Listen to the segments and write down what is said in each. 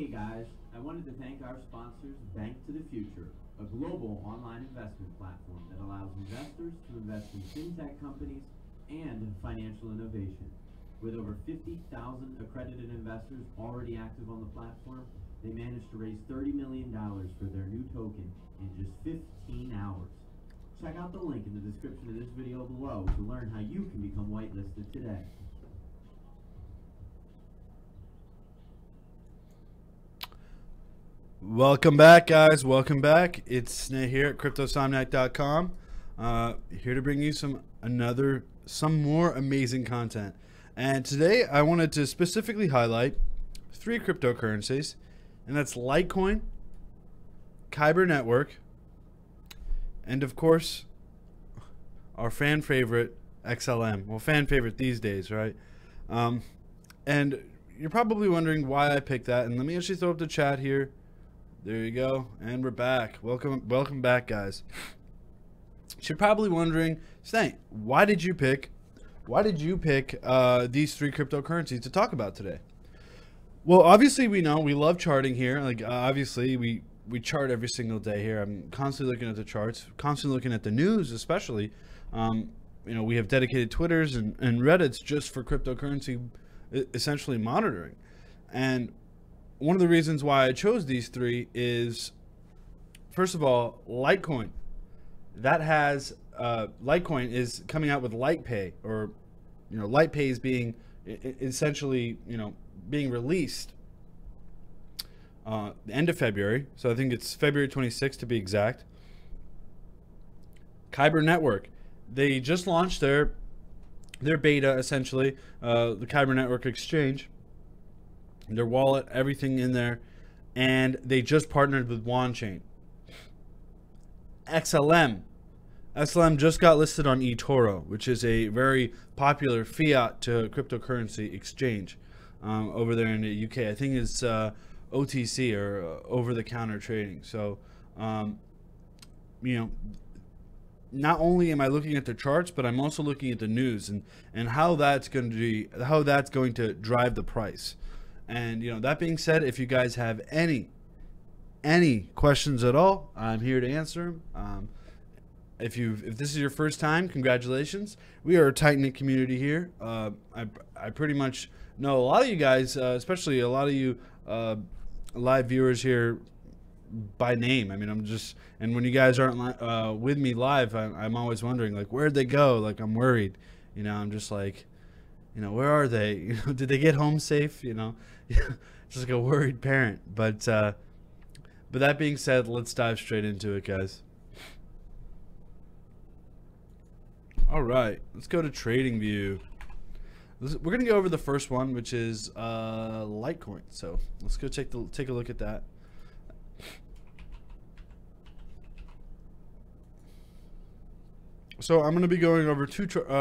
Hey guys, I wanted to thank our sponsors, Bank to the Future, a global online investment platform that allows investors to invest in fintech companies and financial innovation. With over 50,000 accredited investors already active on the platform, they managed to raise $30 million for their new token in just 15 hours. Check out the link in the description of this video below to learn how you can become whitelisted today. Welcome back, guys. Welcome back. It's Sneh here at CryptoSomniac.com. Here to bring you some more amazing content. And today I wanted to specifically highlight 3 cryptocurrencies, and that's Litecoin, Kyber Network, and of course our fan favorite XLM. Well, fan favorite these days, right? And you're probably wondering why I picked that, and let me actually throw up the chat here. There you go, and we're back. Welcome back, guys. You're probably wondering, Sneh, why did you pick these 3 cryptocurrencies to talk about today? Well, obviously we know we love charting here. Like obviously we chart every single day here. I'm constantly looking at the charts, constantly looking at the news, especially. You know, we have dedicated Twitters and Reddits just for cryptocurrency, essentially monitoring. And one of the reasons why I chose these 3 is, first of all, Litecoin. That has Litecoin is coming out with LitePay, or LitePay is being essentially being released the end of February. So I think it's February 26th to be exact. Kyber Network, they just launched their beta, essentially, the Kyber Network exchange. Their wallet, everything in there, and they just partnered with Wanchain. XLM just got listed on eToro, which is a very popular fiat to cryptocurrency exchange over there in the UK. I think it's OTC, or over-the-counter trading. So, not only am I looking at the charts, but I'm also looking at the news and how that's going to drive the price. And that being said, if you guys have any questions at all, I'm here to answer them. If this is your first time, congratulations. We are a tight-knit community here. I pretty much know a lot of you guys, especially a lot of you live viewers here by name. I mean, and when you guys aren't with me live, I'm always wondering, like, where'd they go? Like, I'm worried. I'm just like, where are they? Did they get home safe? Just like a worried parent. But that being said, let's dive straight into it, guys. All right, let's go to TradingView. We're gonna go over the first one, which is Litecoin. So let's go take a look at that. So I'm going to be going over two charts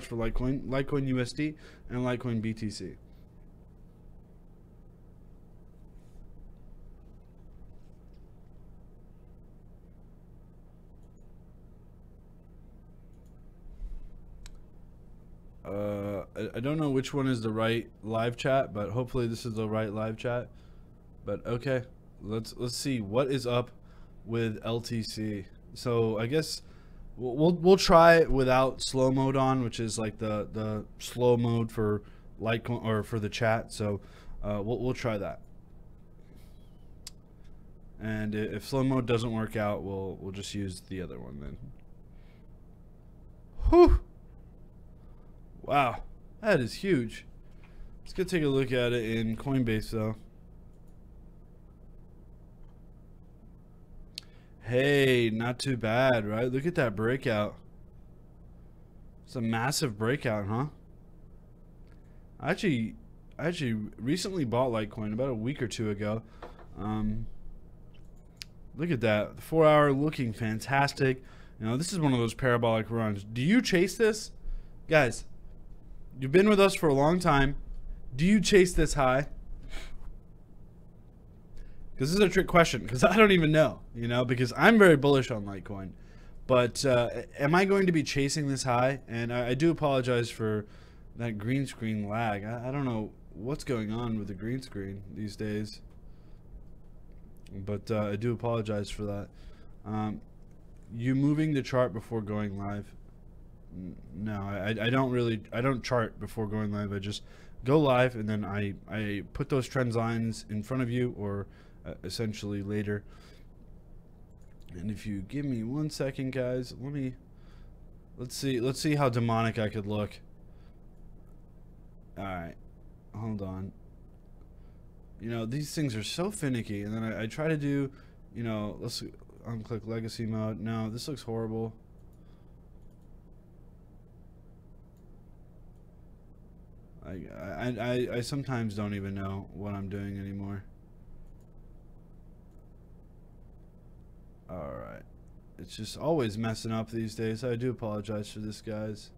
for Litecoin USD and Litecoin BTC. I don't know which one is the right live chat, but hopefully this is the right live chat. But okay, let's see what is up with LTC. So I guess we'll try it without slow mode on, which is like the slow mode for Litecoin, or for the chat. So we'll try that. And if slow mode doesn't work out, we'll just use the other one then. Whew. Wow, that is huge. Let's go take a look at it in Coinbase though. Hey, not too bad, right? Look at that breakout. It's a massive breakout, huh? I actually recently bought Litecoin about a week or 2 ago. Look at that. The 4 hour looking fantastic. This is one of those parabolic runs. Do you chase this? Guys, you've been with us for a long time. Do you chase this high? Because this is a trick question, because I don't even know, because I'm very bullish on Litecoin. But am I going to be chasing this high? And I do apologize for that green screen lag. I don't know what's going on with the green screen these days. but I do apologize for that. You moving the chart before going live? No, I don't chart before going live. I just go live, and then I put those trend lines in front of you, or essentially later. And if you give me 1 second, guys, let's see how demonic I could look. All right, hold on. You know, these things are so finicky, and then I try to do, you know, let's unclick legacy mode. No, this looks horrible. I sometimes don't even know what I'm doing anymore. All right, it's just always messing up these days. I do apologize for this, guys.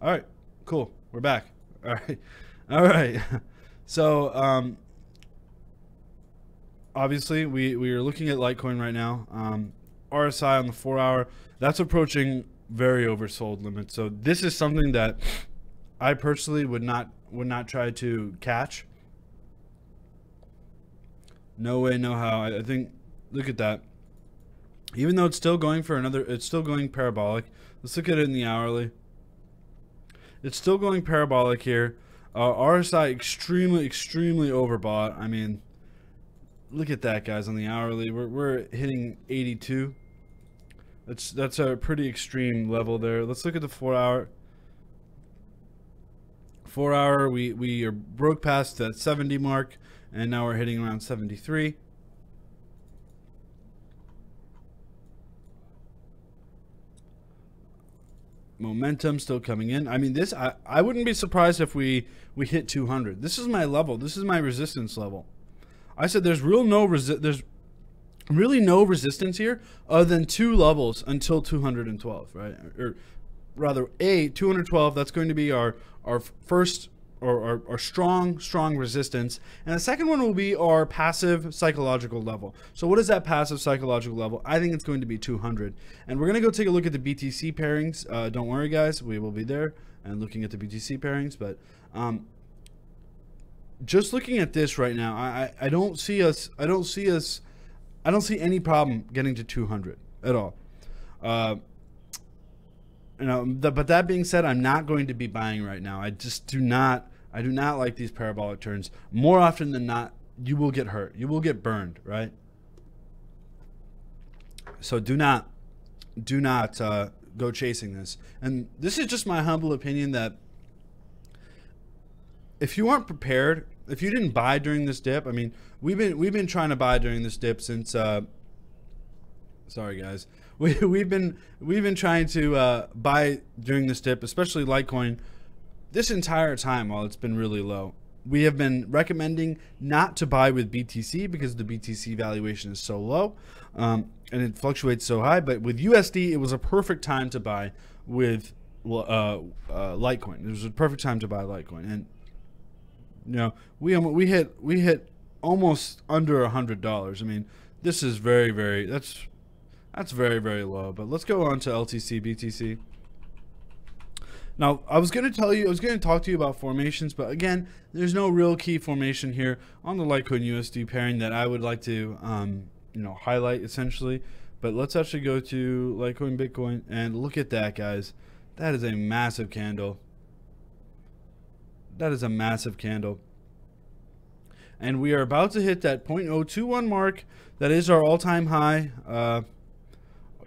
All right, cool. We're back. All right. All right. So, obviously, we are looking at Litecoin right now. RSI on the 4 hour, that's approaching very oversold limits. So this is something that I personally would not try to catch. No way, no how. I think, look at that. Even though it's still going for another, it's still going parabolic. Let's look at it in the hourly. It's still going parabolic here. RSI extremely overbought. I mean, look at that, guys. On the hourly, we're hitting 82. That's a pretty extreme level there. Let's look at the 4 hour. 4 hour, we are broke past that 70 mark, and now we're hitting around 73. Momentum still coming in. I mean, this I wouldn't be surprised if we hit 200. This is my level. This is my resistance level. I said there's really no resistance here other than 2 levels until 212, right? Or rather, 212. That's going to be our first or our strong resistance, and the second one will be our passive psychological level. So what is that passive psychological level? I think it's going to be 200, and we're going to go take a look at the BTC pairings. Don't worry, guys, we will be there and looking at the BTC pairings, but just looking at this right now, I don't see any problem getting to 200 at all. You know, but that being said, I'm not going to be buying right now. I do not like these parabolic turns. More often than not, you will get hurt. You will get burned, right? So do not go chasing this. And this is just my humble opinion that if you aren't prepared, if you didn't buy during this dip, I mean, we've been trying to buy during this dip since. Sorry, guys. We've been trying to buy during this dip, especially Litecoin, this entire time while it's been really low. We have been recommending not to buy with BTC because the BTC valuation is so low, and it fluctuates so high. But with USD, it was a perfect time to buy with Litecoin. It was a perfect time to buy Litecoin, and you know we hit almost under $100. I mean, this is that's very low. But let's go on to LTC BTC. Now, I was going to talk to you about formations, but again, there's no real key formation here on the Litecoin USD pairing that I would like to highlight essentially. But let's actually go to Litecoin Bitcoin and look at that, guys. That is a massive candle. That is a massive candle. And we are about to hit that 0.021 mark. That is our all-time high.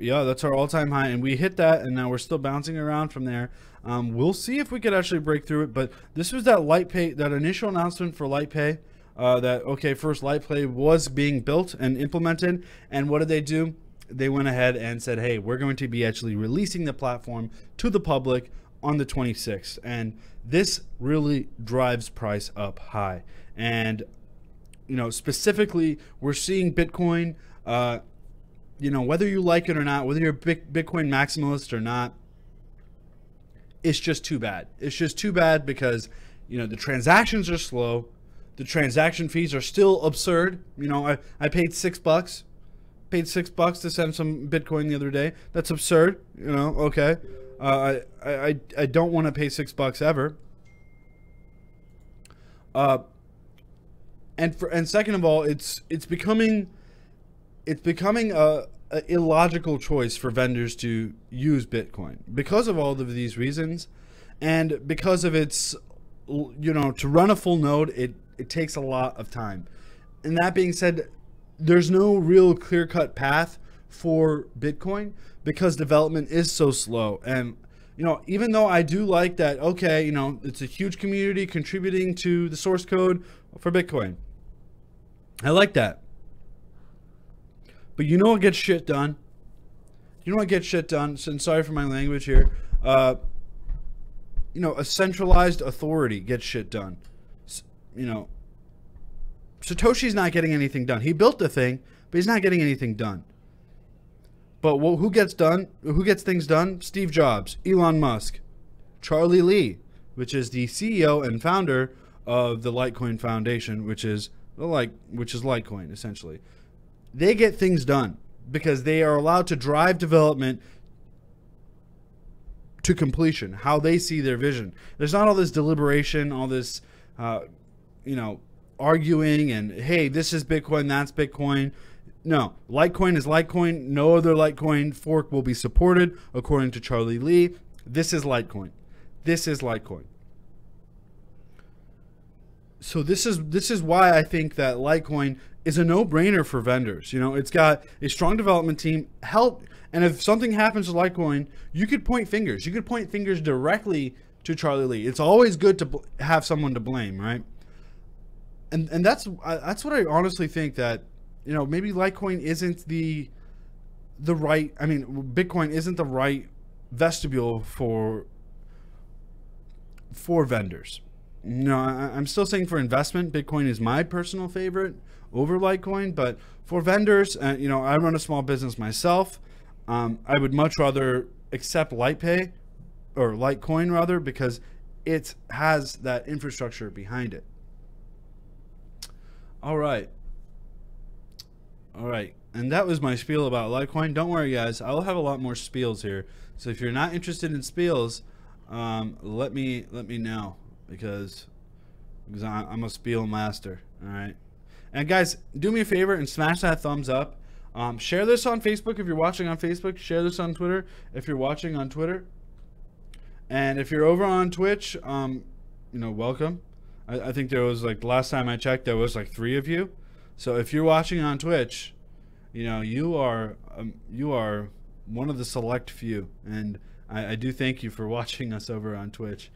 Yeah, that's our all-time high, and we hit that, and now we're still bouncing around from there. We'll see if we could actually break through it, but this was that LitePay, that initial announcement for LitePay, that, okay, first LitePay was being built and implemented, and what did they do? They went ahead and said, hey, we're going to be actually releasing the platform to the public on the 26th, and this really drives price up high. And, you know, specifically, we're seeing Bitcoin, you know, whether you like it or not, whether you're a Bitcoin maximalist or not, it's just too bad. It's just too bad because, you know, the transactions are slow. The transaction fees are still absurd. You know, I paid $6. Paid $6 to send some Bitcoin the other day. That's absurd. You know, okay. I don't want to pay $6 ever. And second of all, it's becoming a illogical choice for vendors to use Bitcoin because of all of these reasons, and because of its, to run a full node, it takes a lot of time. And that being said, there's no real clear-cut path for Bitcoin because development is so slow. And even though I do like that, okay, it's a huge community contributing to the source code for Bitcoin. I like that. But you know what gets shit done? You know what gets shit done? And sorry for my language here. A centralized authority gets shit done. Satoshi's not getting anything done. He built the thing, but he's not getting anything done. But who gets done? Who gets things done? Steve Jobs, Elon Musk, Charlie Lee, which is the CEO and founder of the Litecoin Foundation, which is Litecoin essentially. They get things done because they are allowed to drive development to completion, how they see their vision. There's not all this deliberation, all this, arguing and, hey, this is Bitcoin, that's Bitcoin. No, Litecoin is Litecoin. No other Litecoin fork will be supported, according to Charlie Lee. This is Litecoin. This is Litecoin. So this is why I think that Litecoin is a no-brainer for vendors. It's got a strong development team, help, and if something happens to Litecoin, you could point fingers. You could point fingers directly to Charlie Lee. It's always good to have someone to blame, right? And that's what I honestly think, that maybe Litecoin isn't the right. I mean, Bitcoin isn't the right vestibule for vendors. I'm still saying for investment, Bitcoin is my personal favorite over Litecoin. But for vendors, I run a small business myself. I would much rather accept LitePay or Litecoin rather, because it has that infrastructure behind it. All right. And that was my spiel about Litecoin. Don't worry, guys. I'll have a lot more spiels here. So if you're not interested in spiels, let me know, because I'm a spiel master. All right. And guys, do me a favor and smash that thumbs up. Share this on Facebook if you're watching on Facebook. Share this on Twitter if you're watching on Twitter. And if you're over on Twitch, welcome. I think there was, like, last time I checked, there was like 3 of you. So if you're watching on Twitch, you are one of the select few, and I do thank you for watching us over on Twitch.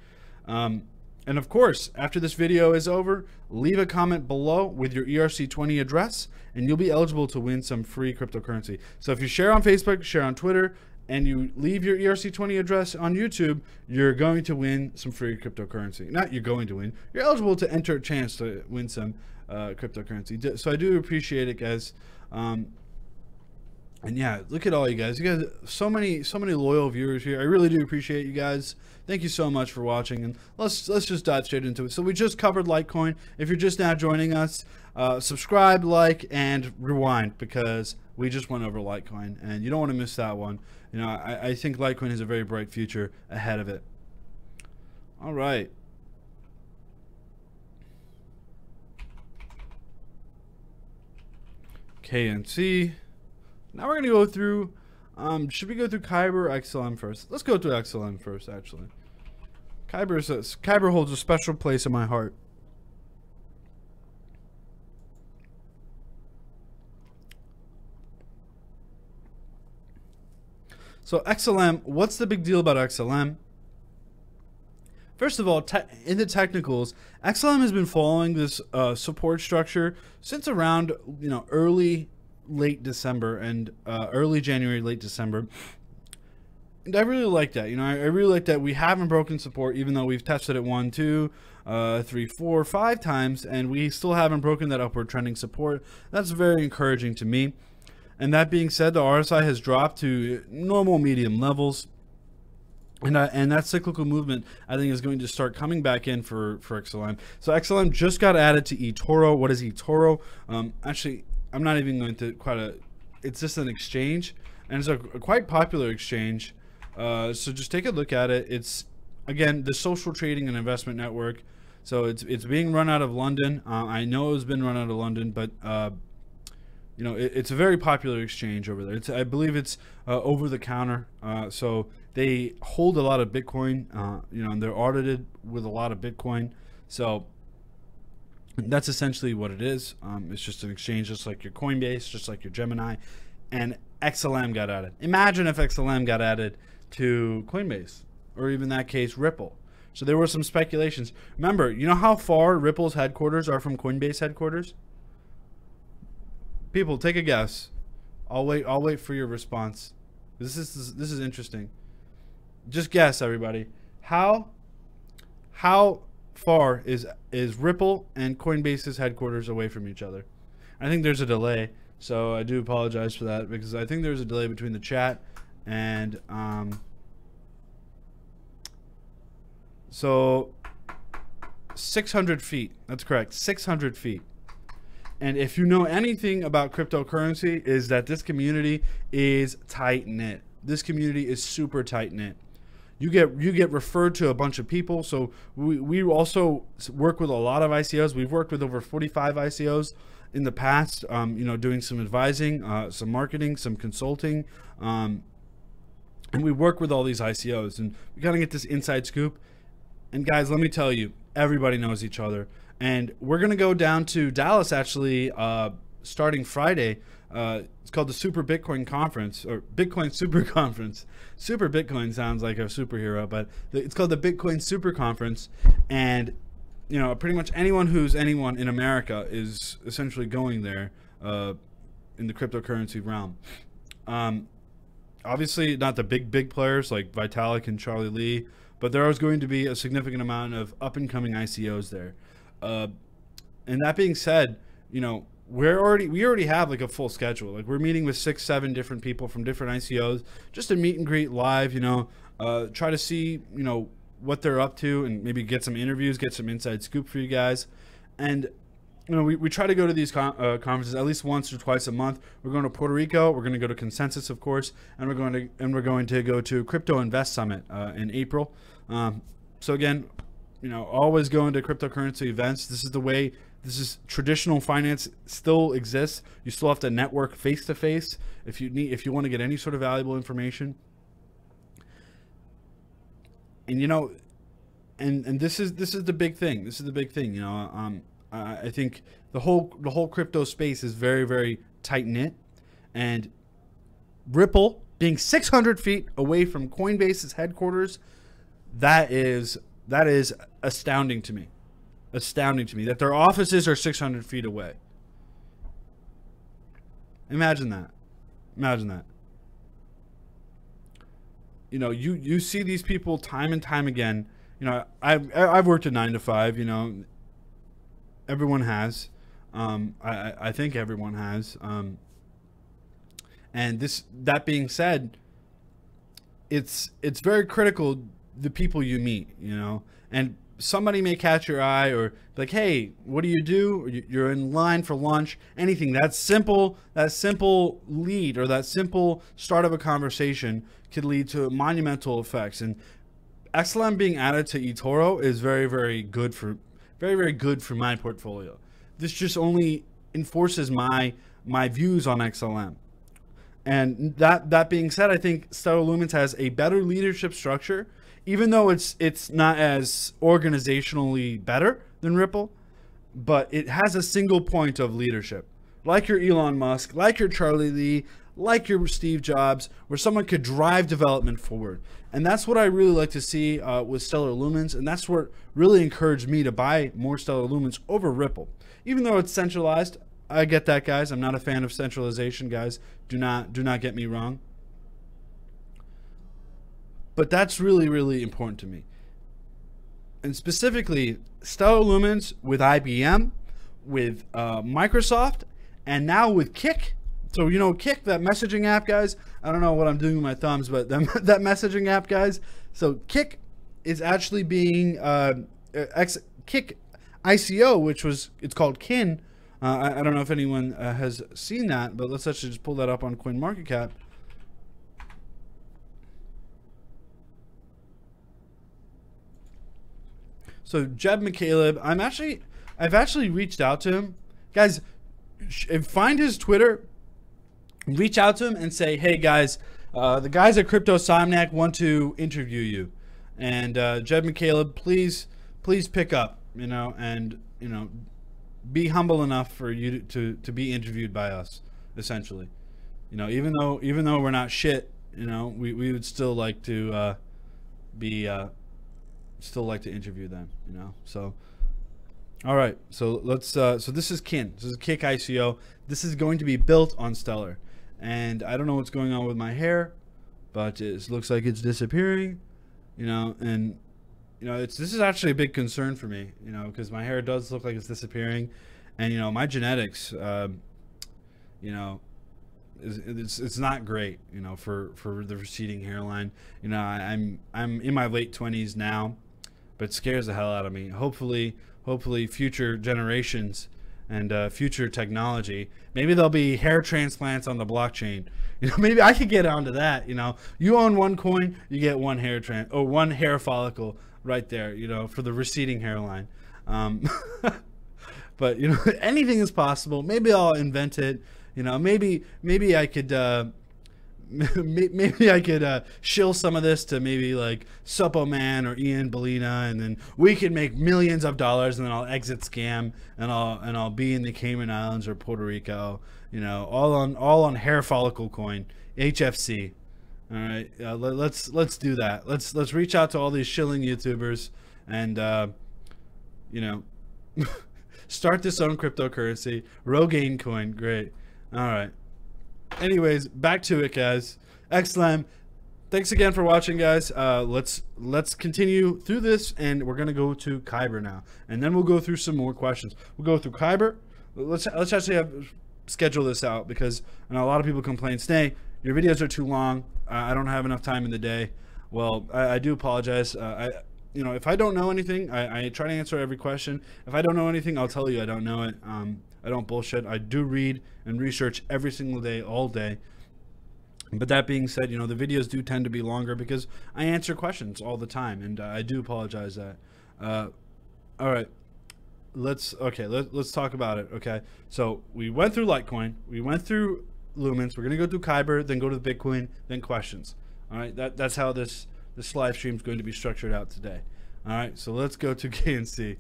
And of course, after this video is over, leave a comment below with your ERC20 address, and you'll be eligible to win some free cryptocurrency. So if you share on Facebook, share on Twitter, and you leave your ERC20 address on YouTube, you're going to win some free cryptocurrency. Not you're going to win. You're eligible to enter a chance to win some cryptocurrency. So I do appreciate it, guys. And yeah, look at all you guys. You guys, so many loyal viewers here. I really do appreciate you guys. Thank you so much for watching. And let's just dive straight into it. So we just covered Litecoin. If you're just now joining us, subscribe, like, and rewind, because we just went over Litecoin, and you don't want to miss that one. I think Litecoin has a very bright future ahead of it. All right. KNC. Now we're going to go through, should we go through Kyber or XLM first? Let's go through XLM first, actually. Kyber holds a special place in my heart. So XLM, what's the big deal about XLM? First of all, in the technicals, XLM has been following this support structure since around late December and early January, late December. And I really like that. I really like that we haven't broken support, even though we've tested it 1, 2, 3, 4, 5 times, and we still haven't broken that upward trending support. That's very encouraging to me. And that being said, the RSI has dropped to normal medium levels. And that cyclical movement, I think, is going to start coming back in for XLM. So XLM just got added to eToro. What is eToro? Actually, I'm not even going to it's just an exchange, and it's a quite popular exchange. So just take a look at it. It's, again, the social trading and investment network. So it's being run out of London. I know it's been run out of London, but you know, it's a very popular exchange over there. I believe it's over the counter. So they hold a lot of Bitcoin, you know, and they're audited with a lot of Bitcoin. So that's essentially what it is. It's just an exchange, just like your Coinbase, just like your Gemini, and XLM got added. Imagine if XLM got added to Coinbase, or even in that case, Ripple. So there were some speculations. Remember, you know how far Ripple's headquarters are from Coinbase headquarters? People, take a guess. I'll wait for your response. This is interesting. Just guess, everybody. How far is Ripple and Coinbase's headquarters away from each other? I think there's a delay, so I do apologize for that, because I think there's a delay between the chat and so 600 feet. That's correct. 600 feet. And if you know anything about cryptocurrency, is that this community is tight knit. This community is super tight knit. You get referred to a bunch of people. So we also work with a lot of ICOs. We've worked with over 45 ICOs in the past. You know, doing some advising, some marketing, some consulting, and we work with all these ICOs. And we gotta get this inside scoop. And guys, let me tell you, everybody knows each other. And we're going to go down to Dallas, actually, starting Friday. It's called the Super Bitcoin Conference, or Bitcoin Super Conference. Super Bitcoin sounds like a superhero, but it's called the Bitcoin Super Conference. And, you know, pretty much anyone who's anyone in America is essentially going there in the cryptocurrency realm. Obviously, not the big players like Vitalik and Charlie Lee, but there is going to be a significant amount of up-and-coming ICOs there. And that being said, you know, we already have like a full schedule. Like, we're meeting with 6-7 different people from different ICOs, just to meet and greet live, you know, try to see, you know, what they're up to, and maybe get some interviews, get some inside scoop for you guys. And, you know, we try to go to these conferences at least once or twice a month. We're going to Puerto Rico. We're going to go to Consensus, of course, and we're going to go to Crypto Invest Summit in April. So again, you know, always going to cryptocurrency events. This is the way. This is traditional finance still exists. You still have to network face to face if you want to get any sort of valuable information. And you know, and this is the big thing. This is the big thing. You know, I think the whole crypto space is very, very tight knit, and Ripple being 600 feet away from Coinbase's headquarters, that is astounding to me. Astounding to me that their offices are 600 feet away. Imagine that. Imagine that. You know, you see these people time and time again. You know, I've worked a 9 to 5. You know, everyone has. I think everyone has. And that being said, it's very critical the people you meet, you know, and somebody may catch your eye or like, hey, what do? Or you're in line for lunch, anything. That simple lead or that simple start of a conversation could lead to monumental effects. And XLM being added to eToro is very, very good for my portfolio. This just only enforces my views on XLM. And that being said, I think Stellar Lumens has a better leadership structure, even though it's not as organizationally better than Ripple, but it has a single point of leadership, like your Elon Musk, like your Charlie Lee, like your Steve Jobs, where someone could drive development forward. And that's what I really like to see with Stellar Lumens, and that's what really encouraged me to buy more Stellar Lumens over Ripple. Even though it's centralized, I get that, guys. I'm not a fan of centralization, guys. Do not get me wrong. But that's really, really important to me. And specifically, Stellar Lumens with IBM, with Microsoft, and now with Kik. So, you know, Kik, that messaging app, guys. I don't know what I'm doing with my thumbs, but that messaging app, guys. So Kik is actually being Kik ICO, which it's called Kin. I don't know if anyone has seen that, but let's actually just pull that up on CoinMarketCap. So Jeb McCaleb, I've actually reached out to him, guys. Find his Twitter, reach out to him and say, hey guys, the guys at Crypto Somniac want to interview you, and Jeb McCaleb, please pick up, and be humble enough for you to be interviewed by us, essentially. Even though we're not shit, we would still like to interview them, so. All right, so let's. So this is Kin. This is Kick ICO. This is going to be built on Stellar, and I don't know what's going on with my hair, but it looks like it's disappearing. And this is actually a big concern for me. Because my hair does look like it's disappearing, and my genetics, it's not great. For the receding hairline. I'm in my late 20s now, but it scares the hell out of me. Hopefully future generations and future technology, maybe there'll be hair transplants on the blockchain. Maybe I could get onto that. You own one coin, you get one one hair follicle right there, for the receding hairline. But anything is possible. Maybe I'll invent it. Maybe I could maybe I could shill some of this to maybe like Suppo Man or Ian Bellina, and then we can make millions of dollars, and then I'll exit scam, and I'll be in the Cayman Islands or Puerto Rico, all on hair follicle coin, HFC. All right, let's do that. Let's reach out to all these shilling YouTubers and start this own cryptocurrency. Rogaine coin, great. All right. Anyways, back to it, guys. XLM, thanks again for watching, guys. Let's continue through this, and we're gonna go to Kyber now, and then we'll go through some more questions. We'll go through Kyber. Let's actually schedule this out, because I know a lot of people complain, Snay, your videos are too long. I don't have enough time in the day. Well, I do apologize. If I don't know anything, I try to answer every question. If I don't know anything, I'll tell you I don't know it. I don't bullshit. I do read and research every single day, all day. But that being said, the videos do tend to be longer because I answer questions all the time, and I do apologize that. All right, let's talk about it. Okay, so we went through Litecoin, we went through Lumens. We're gonna go through Kyber, then go to the Bitcoin, then questions. All right, that's how this live stream is going to be structured out today. All right, so let's go to KNC.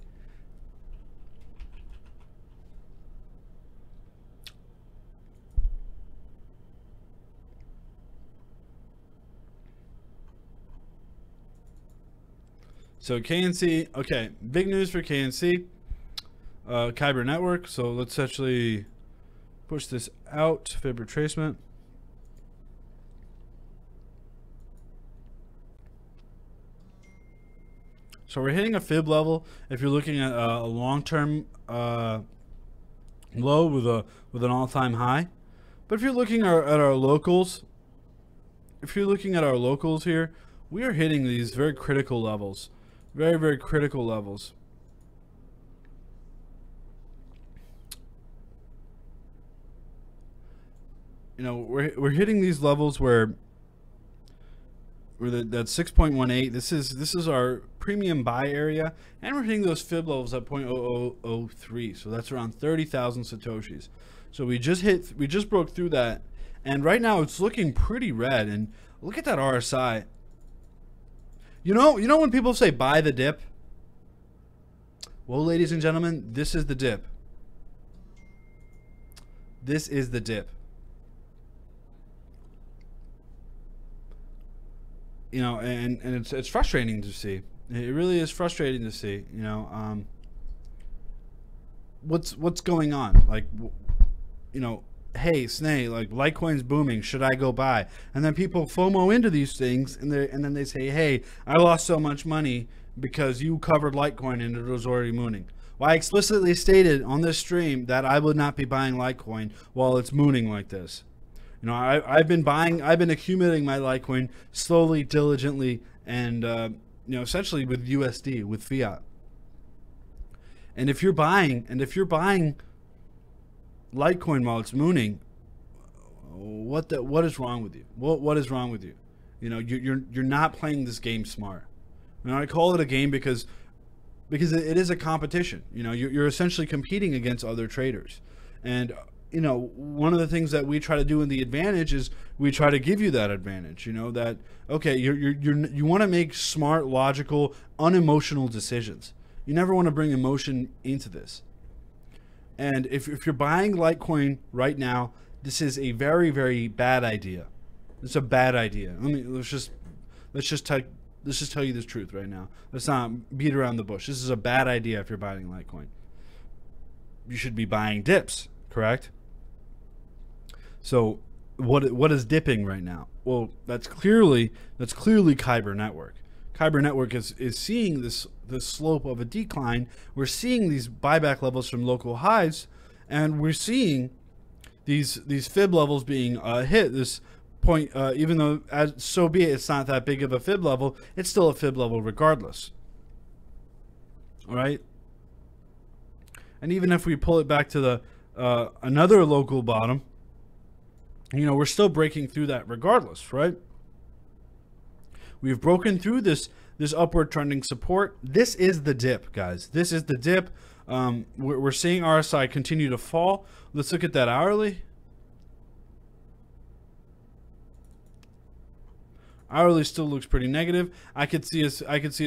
So KNC, okay, big news for KNC, Kyber Network. So let's actually push this out, fib retracement. So we're hitting a fib level if you're looking at a long-term low with an all-time high. But if you're looking at our locals, here, we are hitting these very critical levels. Very, very critical levels. We're hitting these levels where that 6.18. This is our premium buy area, and we're hitting those fib levels at 0.0003. So that's around 30,000 satoshis. So we just broke through that, and right now it's looking pretty red. And look at that RSI. You know when people say buy the dip? Well, ladies and gentlemen, this is the dip. This is the dip. And it's frustrating to see. It really is frustrating to see. What's going on? Like, hey, Snay, like Litecoin's booming, should I go buy? And then people FOMO into these things, and then they say, hey, I lost so much money because you covered Litecoin and it was already mooning. Well, I explicitly stated on this stream that I would not be buying Litecoin while it's mooning like this. I've been accumulating my Litecoin slowly, diligently, and essentially with USD, with fiat. And if you're buying Litecoin while it's mooning, what is wrong with you? What is wrong with you? You're not playing this game smart. I call it a game because because it is a competition. You know, you're essentially competing against other traders. And you know, one of the things that we try to do in the advantage is we try to give you that advantage. You know, that okay, you want to make smart, logical, unemotional decisions. You never want to bring emotion into this. And if you're buying Litecoin right now, this is a very, very bad idea. It's a bad idea. Let's just tell you the truth right now. Let's not beat around the bush. This is a bad idea if you're buying Litecoin. You should be buying dips, correct? So what is dipping right now? Well, that's clearly Kyber Network. Kyber Network is seeing this slope of a decline. We're seeing these buyback levels from local highs, and we're seeing these fib levels being hit. This point, even though so be it, it's not that big of a fib level, it's still a fib level regardless. All right. And even if we pull it back to the another local bottom, you know, we're still breaking through that regardless, right? We've broken through this upward trending support. This is the dip, guys. This is the dip. We're seeing RSI continue to fall. Let's look at that hourly. Hourly still looks pretty negative. I could see us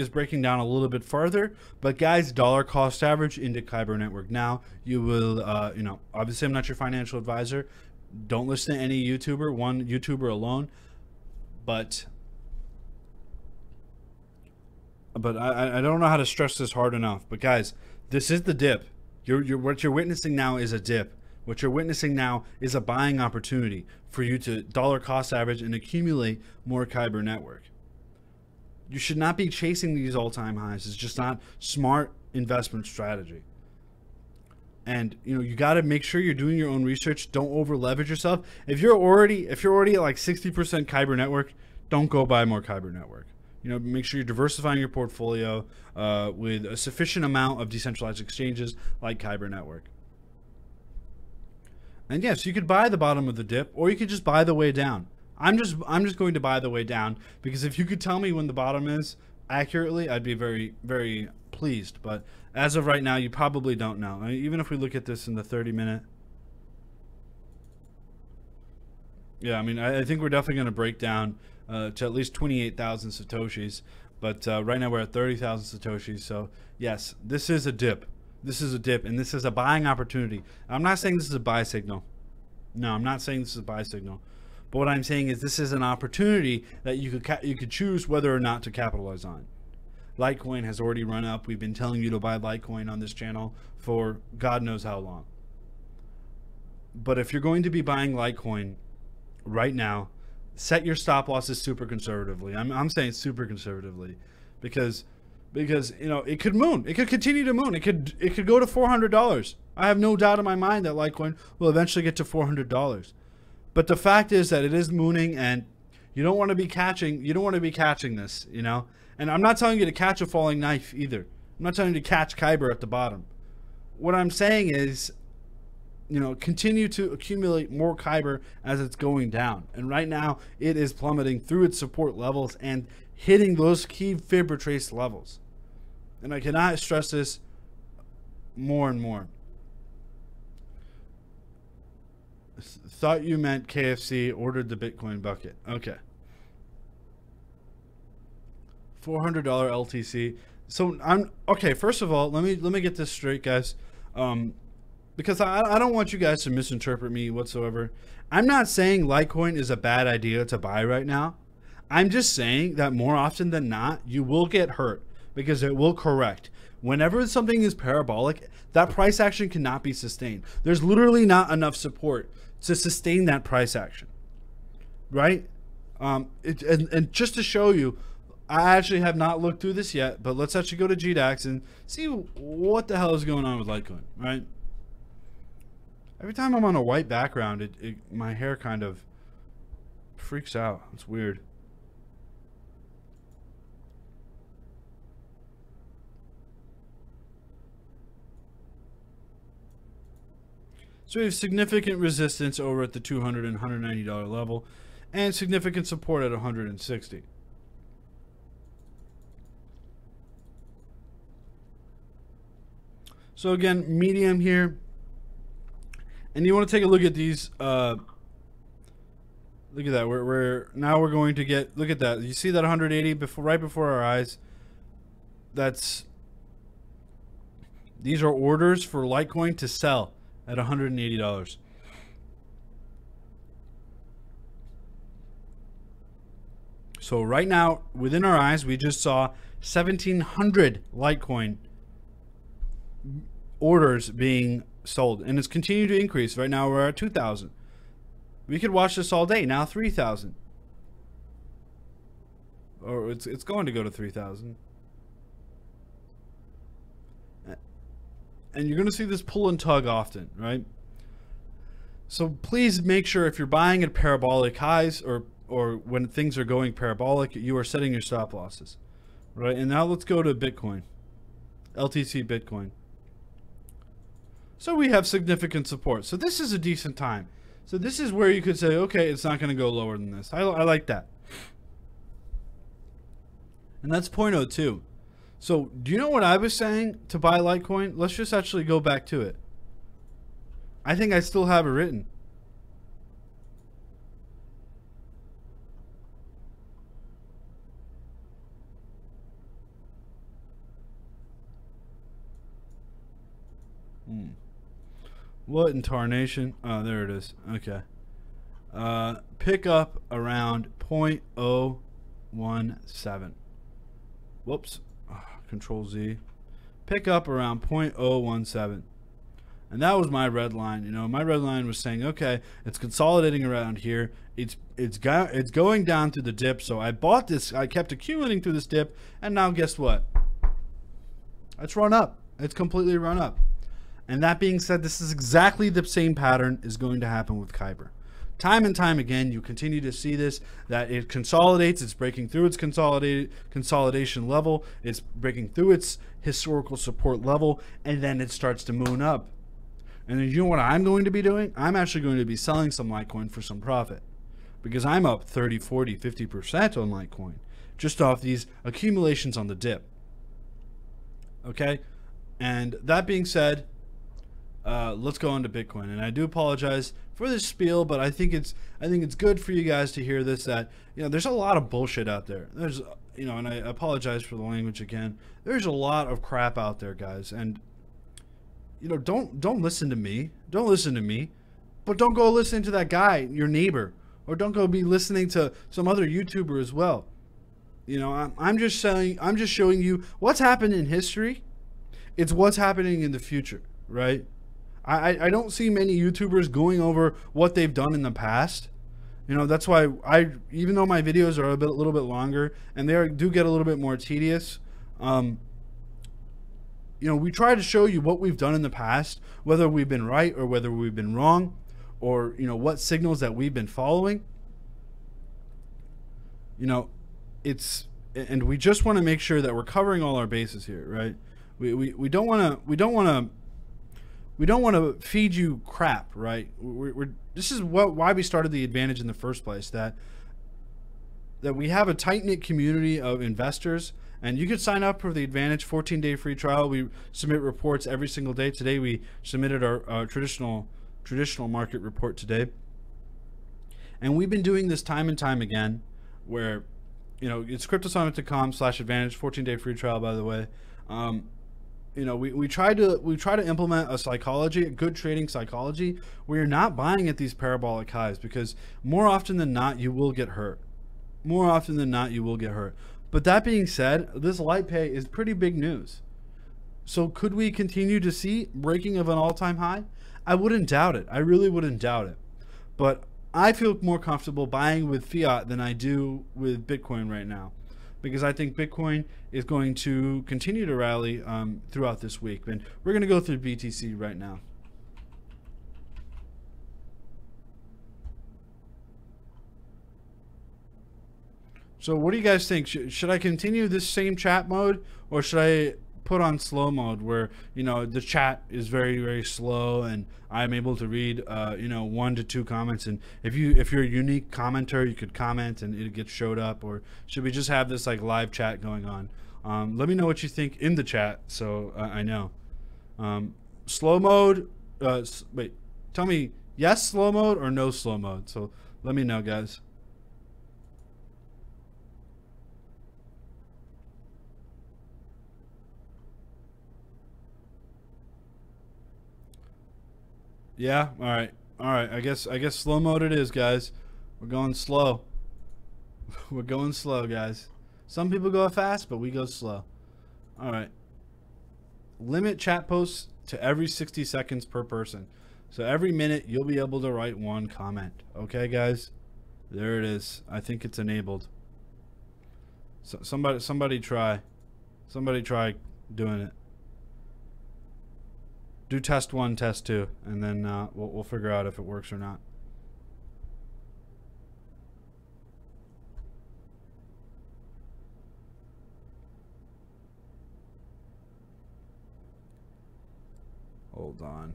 breaking down a little bit further. But guys, dollar cost average into Kyber Network now. You will, you know, obviously I'm not your financial advisor. Don't listen to any YouTuber, one YouTuber alone. But I don't know how to stress this hard enough. But guys, this is the dip. What you're witnessing now is a dip. What you're witnessing now is a buying opportunity for you to dollar cost average and accumulate more Kyber Network. You should not be chasing these all-time highs. It's just not smart investment strategy. And you know, you got to make sure you're doing your own research. Don't over leverage yourself. If you're already at like 60% Kyber Network, don't go buy more Kyber Network. You know, make sure you're diversifying your portfolio with a sufficient amount of decentralized exchanges like Kyber Network. And yes, you could buy the bottom of the dip, or you could just buy the way down. I'm just going to buy the way down, because if you could tell me when the bottom is accurately, I'd be very, very pleased. But as of right now, you probably don't know. I mean, even if we look at this in the 30-minute, yeah, I mean, I think we're definitely going to break down to at least 28,000 Satoshis. But right now we're at 30,000 Satoshis. So yes, this is a dip. This is a dip, and this is a buying opportunity. I'm not saying this is a buy signal. No, I'm not saying this is a buy signal. But what I'm saying is this is an opportunity that you could choose whether or not to capitalize on. Litecoin has already run up. We've been telling you to buy Litecoin on this channel for God knows how long. But if you're going to be buying Litecoin right now, set your stop losses super conservatively. I'm saying super conservatively, because you know, it could moon. It could continue to moon. It could go to $400. I have no doubt in my mind that Litecoin will eventually get to $400. But the fact is that it is mooning, and you don't want to be catching this, you know? And I'm not telling you to catch a falling knife either. I'm not telling you to catch Kyber at the bottom. What I'm saying is, you know, continue to accumulate more Kyber as it's going down. And right now it is plummeting through its support levels and hitting those key fib retrace levels. And I cannot stress this more and more. Thought you meant KFC ordered the Bitcoin bucket. Okay. $400 LTC. So I'm okay. First of all, let me get this straight, guys. Because I don't want you guys to misinterpret me whatsoever. I'm not saying Litecoin is a bad idea to buy right now. I'm just saying that more often than not, you will get hurt, because it will correct. Whenever something is parabolic, that price action cannot be sustained. There's literally not enough support to sustain that price action, right? And just to show you, I actually have not looked through this yet, but let's actually go to GDAX and see what the hell is going on with Litecoin, right? Every time I'm on a white background, my hair kind of freaks out. It's weird. So we have significant resistance over at the $200 and $190 level, and significant support at 160. So again, medium here. And you want to take a look at these. Look at that. We're going to get. Look at that. You see that 180 right before our eyes. These are orders for Litecoin to sell at $180. So right now, within our eyes, we just saw 1,700 Litecoin orders being sold, and it's continued to increase. Right now, we're at 2,000. We could watch this all day. Now 3,000, or it's going to go to 3,000. And you're going to see this pull and tug often, right? So please make sure if you're buying at parabolic highs or when things are going parabolic, you are setting your stop losses, right? And now let's go to Bitcoin, LTC Bitcoin. So we have significant support. So this is a decent time. So this is where you could say, okay, it's not going to go lower than this. I like that. And that's 0.02. So do you know what I was saying to buy Litecoin? Let's just actually go back to it. I think I still have it written. What in tarnation? Oh, there it is. Okay. Pick up around 0.017. Whoops. Control Z. Pick up around 0.017. And that was my red line. You know, my red line was saying, okay, it's consolidating around here. It's going down through the dip. So I bought this. I kept accumulating through this dip, and now guess what? It's run up. It's completely run up. And that being said, this is exactly the same pattern is going to happen with Kyber. Time and time again, you continue to see this, that it consolidates, it's breaking through its consolidation level, it's breaking through its historical support level, and then it starts to moon up. And then you know what I'm going to be doing? I'm actually going to be selling some Litecoin for some profit, because I'm up 30, 40, 50% on Litecoin just off these accumulations on the dip. Okay? And that being said, let's go on to Bitcoin. And I do apologize for this spiel, but I think it's good for you guys to hear this, that, you know, there's a lot of bullshit out there. There's, you know, and I apologize for the language again. There's a lot of crap out there, guys. And, you know, don't listen to me. Don't listen to me. But don't go listen to that guy, your neighbor, or don't go be listening to some other YouTuber as well. You know, I'm just showing you what's happened in history. It's what's happening in the future, right? I don't see many YouTubers going over what they've done in the past. You know, that's why even though my videos are a little bit longer and they do get a little bit more tedious, you know, we try to show you what we've done in the past, whether we've been right or whether we've been wrong, or, you know, what signals that we've been following. You know, and we just want to make sure that we're covering all our bases here, right? We don't want to feed you crap, right? This is why we started the Advantage in the first place, that we have a tight-knit community of investors, and you can sign up for the Advantage 14-day free trial. We submit reports every single day. Today we submitted our traditional market report today. And we've been doing this time and time again, where, you know, it's cryptosummit.com/advantage, 14-day free trial, by the way. You know, we try to implement a psychology, a good trading psychology, where you're not buying at these parabolic highs, because more often than not, you will get hurt. More often than not, you will get hurt. But that being said, this LitePay is pretty big news. So could we continue to see breaking of an all-time high? I wouldn't doubt it. I really wouldn't doubt it. But I feel more comfortable buying with fiat than I do with Bitcoin right now, because I think Bitcoin is going to continue to rally throughout this week. And we're going to go through BTC right now. So what do you guys think? Should I continue this same chat mode, or should I put on slow mode, where, you know, the chat is very, very slow and I'm able to read, you know, 1 to 2 comments, and if you're a unique commenter, you could comment and it gets showed up? Or should we just have this like live chat going on? Let me know what you think in the chat, so I know. Slow mode. Wait, tell me yes slow mode or no slow mode. So let me know, guys. Yeah. All right. All right. I guess slow mode it is, guys. We're going slow. We're going slow, guys. Some people go fast, but we go slow. All right. Limit chat posts to every 60 seconds per person. So every minute you'll be able to write one comment. Okay, guys? There it is. I think it's enabled. So somebody try. Somebody try doing it. Do test 1, test 2, and then we'll figure out if it works or not. Hold on.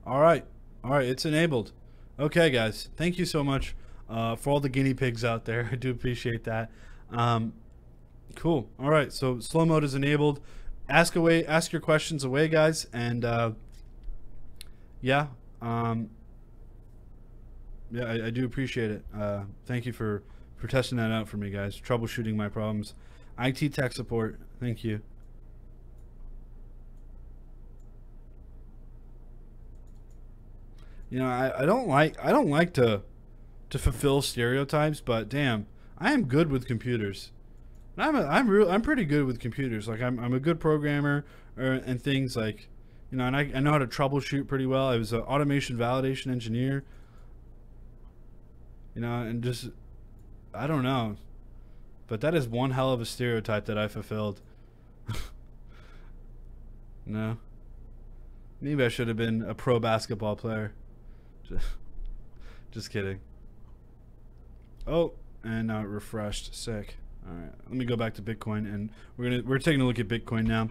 All right, it's enabled. Okay, guys, thank you so much for all the guinea pigs out there. I do appreciate that. Cool. All right, so slow mode is enabled. Ask your questions away, guys, and yeah, yeah, I do appreciate it. Thank you for testing that out for me, guys. Troubleshooting my problems. IT tech support. Thank you. You know, I don't like to fulfill stereotypes, but damn, I am good with computers. I'm pretty good with computers. Like I'm a good programmer and things like, you know, and I know how to troubleshoot pretty well. I was an automation validation engineer. You know, and just I don't know, but that is one hell of a stereotype that I fulfilled. No, maybe I should have been a pro basketball player. Just kidding. Oh, and now it refreshed. Sick. All right, let me go back to Bitcoin, and we're taking a look at Bitcoin now.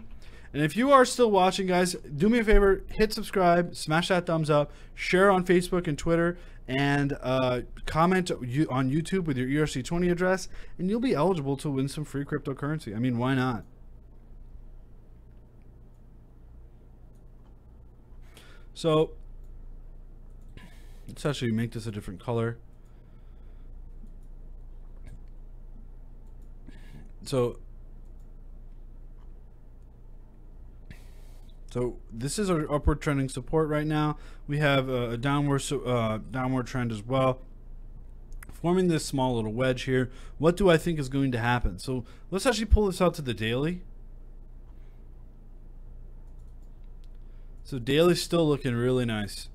And if you are still watching, guys, do me a favor, hit subscribe, smash that thumbs up, share on Facebook and Twitter, and comment on YouTube with your ERC20 address, and you'll be eligible to win some free cryptocurrency. I mean, why not? So let's actually make this a different color. So this is our upward trending support right now. We have a downward trend as well, forming this small little wedge here. What do I think is going to happen? So let's actually pull this out to the daily. So daily's still looking really nice.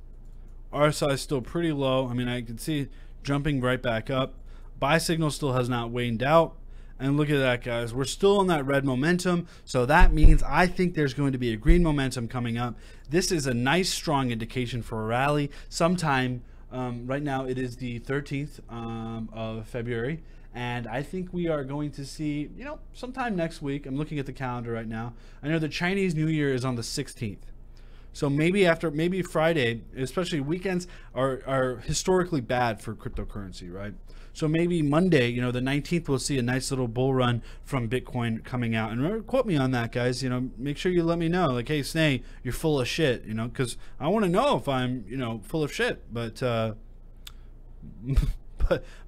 RSI is still pretty low. I mean, I can see jumping right back up. Buy signal still has not waned out. And look at that, guys. We're still on that red momentum. So that means I think there's going to be a green momentum coming up. This is a nice, strong indication for a rally. Sometime, right now it is the 13th of February. And I think we are going to see, you know, sometime next week. I'm looking at the calendar right now. I know the Chinese New Year is on the 16th. So maybe Friday, especially weekends are historically bad for cryptocurrency, right? So maybe Monday, you know, the 19th, we'll see a nice little bull run from Bitcoin coming out. And remember, quote me on that, guys. You know, make sure you let me know. Like, hey, Snay, you're full of shit, you know, because I want to know if I'm, you know, full of shit. But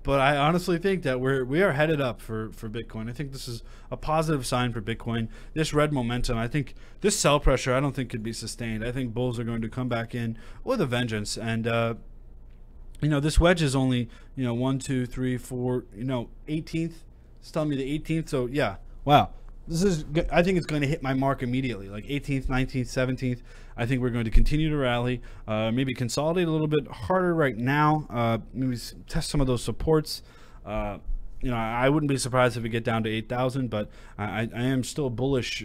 but I honestly think that we are headed up for Bitcoin. I think this is a positive sign for Bitcoin. This red momentum, I think this sell pressure, I don't think could be sustained. I think bulls are going to come back in with a vengeance. And you know, this wedge is only, you know, 1, 2, 3, 4, you know, 18th. It's telling me the 18th. So yeah, wow. I think it's going to hit my mark immediately, like 18th, 19th, 17th. I think we're going to continue to rally, maybe consolidate a little bit harder right now, maybe test some of those supports. You know, I wouldn't be surprised if we get down to 8,000, but I am still bullish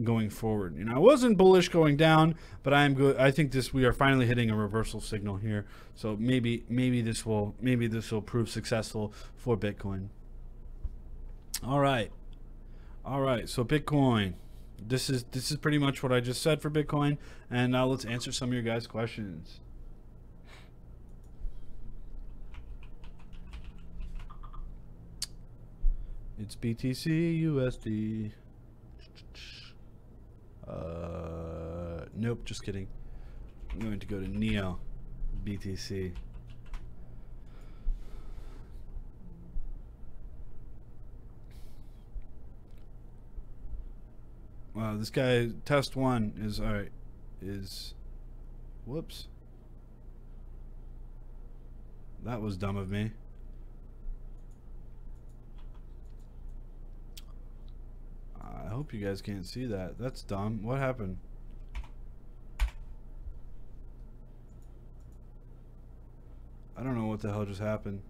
going forward. You know, I wasn't bullish going down, but I am good. I think we are finally hitting a reversal signal here. So maybe this will prove successful for Bitcoin. All right. So Bitcoin, this is pretty much what I just said for Bitcoin, and now let's answer some of your guys' questions. It's BTC USD. Nope, just kidding. I'm going to go to NEO BTC. Wow, this guy, test one is, alright, whoops. That was dumb of me. I hope you guys can't see that. That's dumb. What happened? I don't know what the hell just happened.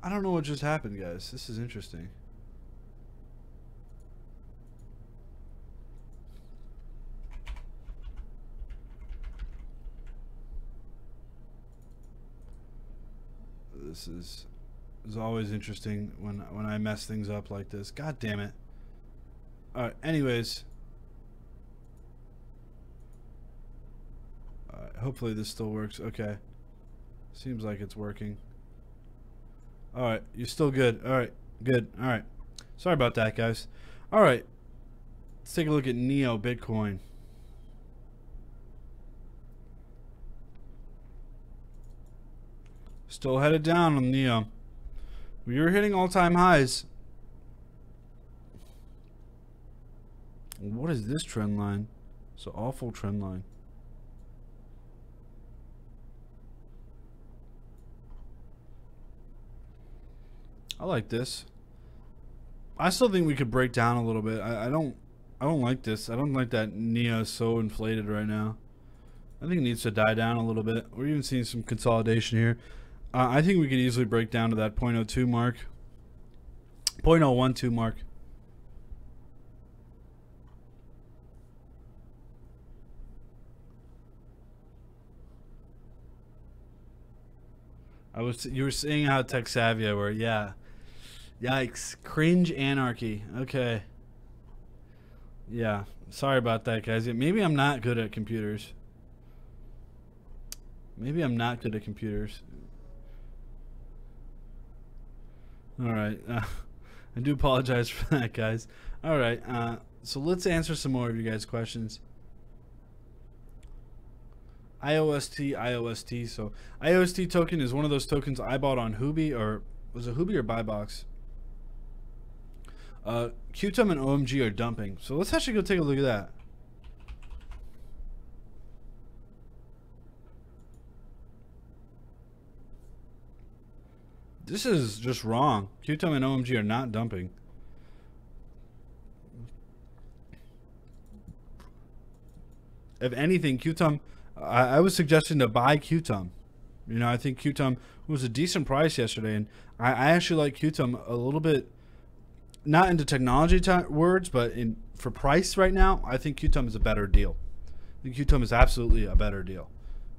I don't know what just happened, guys. This is interesting. This is always interesting when I mess things up like this. God damn it. Alright, anyways. Alright, hopefully this still works. Okay. Seems like it's working. Alright, you're still good. Alright, good. Alright. Sorry about that, guys. Alright. Let's take a look at NEO Bitcoin. Still headed down on NEO. We were hitting all-time highs. What is this trend line? It's an awful trend line. I like this. I still think we could break down a little bit. I don't like this. I don't like that NEO is so inflated right now. I think it needs to die down a little bit. We're even seeing some consolidation here. I think we could easily break down to that 0.02 mark. 0.012 mark. You were saying how tech savvy I were, yeah. Yikes. Cringe anarchy. Okay. Yeah. Sorry about that, guys. Maybe I'm not good at computers. Maybe I'm not good at computers. Alright. I do apologize for that, guys. Alright. So let's answer some more of you guys' questions. IOST. So IOST token is one of those tokens I bought on Huobi, or was it Huobi or Buybox? Qtum and OMG are dumping. So let's actually go take a look at that. This is just wrong. Qtum and OMG are not dumping. If anything, Qtum, I was suggesting to buy Qtum. You know, I think Qtum was a decent price yesterday, and I actually like Qtum a little bit. Not into technology words, but for price right now, I think Qtum is a better deal. I think Qtum is absolutely a better deal.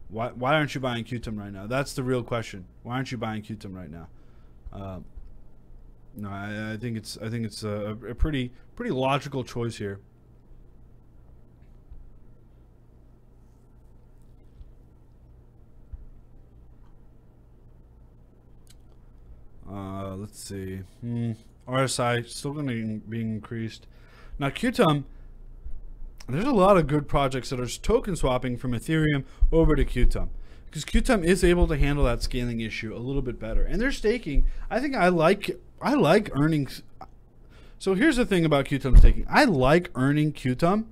Why aren't you buying Qtum right now? That's the real question. Why aren't you buying Qtum right now? No, I think it's a pretty logical choice here. Let's see. RSI still going to be increased. Now Qtum, there's a lot of good projects that are token swapping from Ethereum over to Qtum, because Qtum is able to handle that scaling issue a little bit better, and they're staking. I think I like earnings. So here's the thing about Qtum staking. I like earning Qtum.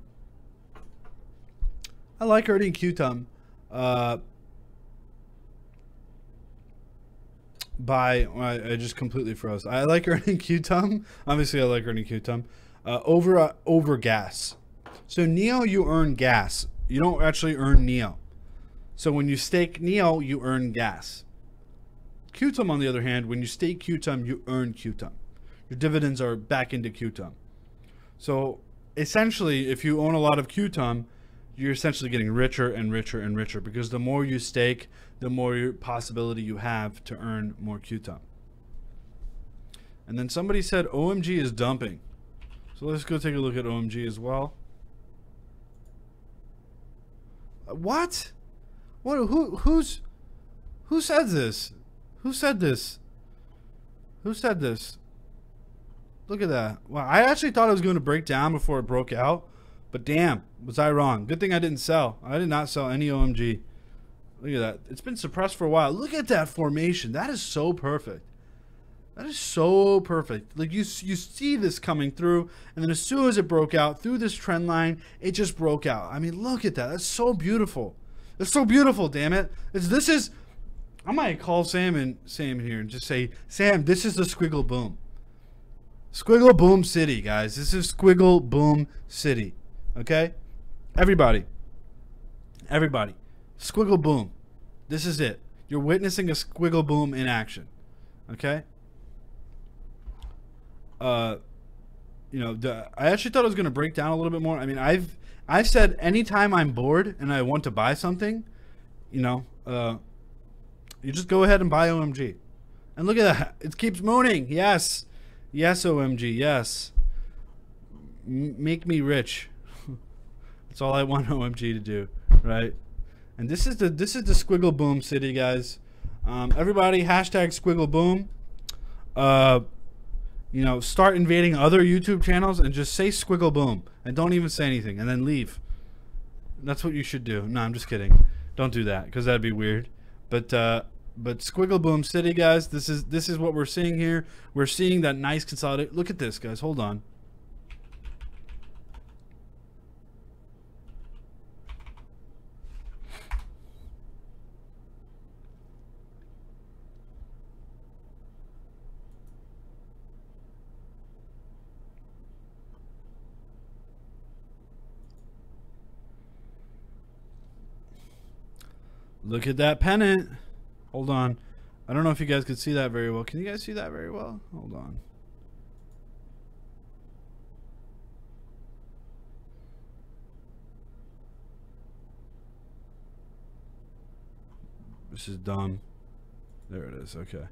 I just completely froze. I like earning Qtum. Obviously, I like earning Qtum over gas. So NEO, you earn gas. You don't actually earn NEO. So when you stake NEO, you earn gas. Qtum, on the other hand, when you stake Qtum, you earn Qtum. Your dividends are back into Qtum. So essentially, if you own a lot of Qtum, you're essentially getting richer and richer and richer, because the more you stake, the more possibility you have to earn more Qtum. And then somebody said OMG is dumping. So let's go take a look at OMG as well. What? What? Who said this? Who said this? Who said this? Look at that. Wow, I actually thought it was going to break down before it broke out. But damn, was I wrong. Good thing I didn't sell. I did not sell any OMG. Look at that. It's been suppressed for a while. Look at that formation. That is so perfect. That is so perfect. Like you see this coming through, and then as soon as it broke out through this trend line, it just broke out. I mean, look at that. That's so beautiful. It's so beautiful, damn it. This is I might call Sam here and just say, Sam, this is the Squiggle Boom. Squiggle Boom City, guys. This is Squiggle Boom City. Okay? Everybody. Squiggle Boom. This is it. You're witnessing a Squiggle Boom in action. Okay? I actually thought it was going to break down a little bit more. I mean, I've said anytime I'm bored and I want to buy something, you just go ahead and buy OMG. And look at that. It keeps mooning. Yes. Yes, OMG. Yes. Make me rich. That's all I want OMG to do, right? And this is the Squiggle Boom City, guys. Everybody hashtag Squiggle Boom. Start invading other YouTube channels and just say Squiggle Boom and don't even say anything and then leave. That's what you should do. No, I'm just kidding. Don't do that because that'd be weird. But Squiggle Boom City, guys, this is what we're seeing here. We're seeing that nice consolidate. Look at this, guys. Hold on. Look at that pennant. Hold on. I don't know if you guys could see that very well. Can you guys see that very well? Hold on. This is dumb. There it is. Okay.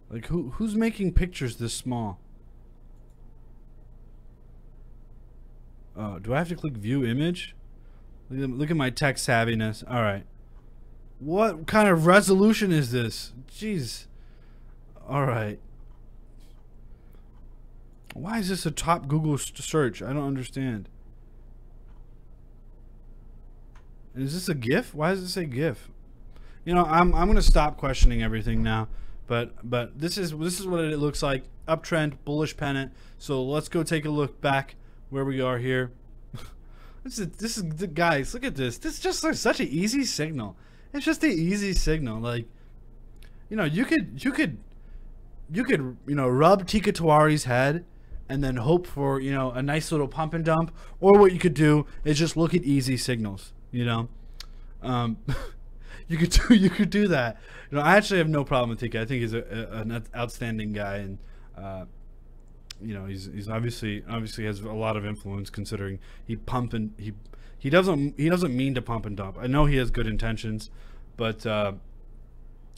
Like who's making pictures this small? Oh, do I have to click view image? Look at my tech savviness. All right. What kind of resolution is this? Jeez. All right. Why is this a top Google search? I don't understand. Is this a GIF? Why does it say GIF? I'm gonna stop questioning everything now. But this is what it looks like. Uptrend, bullish pennant. So let's go take a look back where we are here. This is guys, look at this. This is just like such an easy signal. It's just an easy signal. Like, you could rub Tika Tawari's head and then hope for, a nice little pump and dump. Or what you could do is just look at easy signals, you could do that. I actually have no problem with Tika. I think he's an outstanding guy, and he's obviously has a lot of influence, considering he doesn't mean to pump and dump. I know he has good intentions, but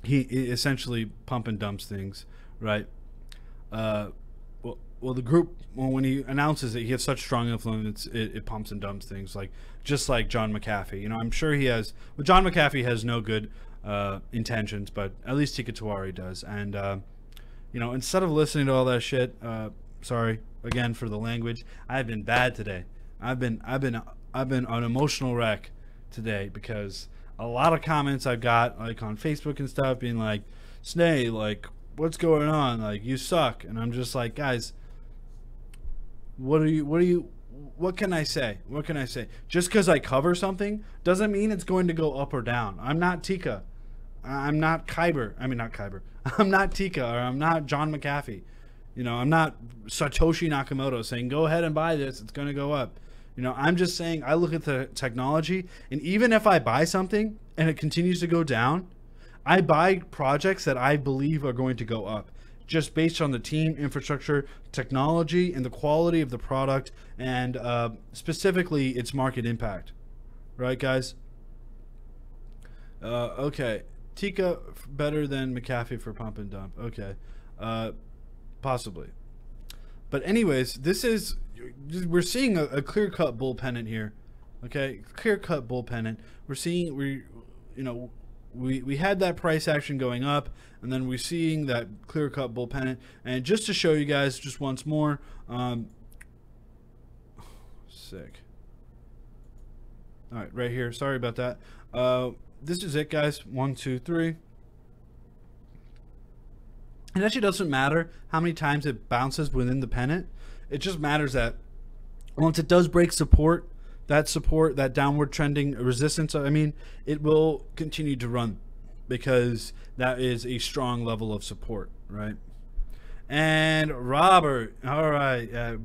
he essentially pump and dumps things, right? Well, the group, when he announces it, he has such strong influence, it pumps and dumps things, just like John McAfee. I'm sure he has. Well, John McAfee has no good intentions, but at least Tika Tawari does. And instead of listening to all that shit, sorry again for the language. I've been bad today. I've been an emotional wreck today, because a lot of comments I've got on Facebook and stuff being like, Snay, what's going on? You suck. And I'm just like, guys, what can I say? What can I say? Just because I cover something doesn't mean it's going to go up or down. I'm not Tika. I'm not Kyber. I mean, not Kyber. I'm not Tika, or I'm not John McAfee. I'm not Satoshi Nakamoto saying, go ahead and buy this, it's going to go up. I'm just saying, I look at the technology, and even if I buy something and it continues to go down, I buy projects that I believe are going to go up, just based on the team, infrastructure, technology, and the quality of the product, and specifically its market impact. Right, guys? Okay. Tika better than McAfee for pump and dump. Okay. Possibly. But anyways, we're seeing a clear-cut bull pennant here. Okay, clear-cut bull pennant. We had that price action going up, and then we're seeing that clear-cut bull pennant. And just to show you guys just once more, sick. All right, right here. Sorry about that. This is it, guys. 1, 2, 3. It actually doesn't matter how many times it bounces within the pennant. It just matters that once it does break support, that downward trending resistance, I mean, it will continue to run because that is a strong level of support, right? And Robert, all right,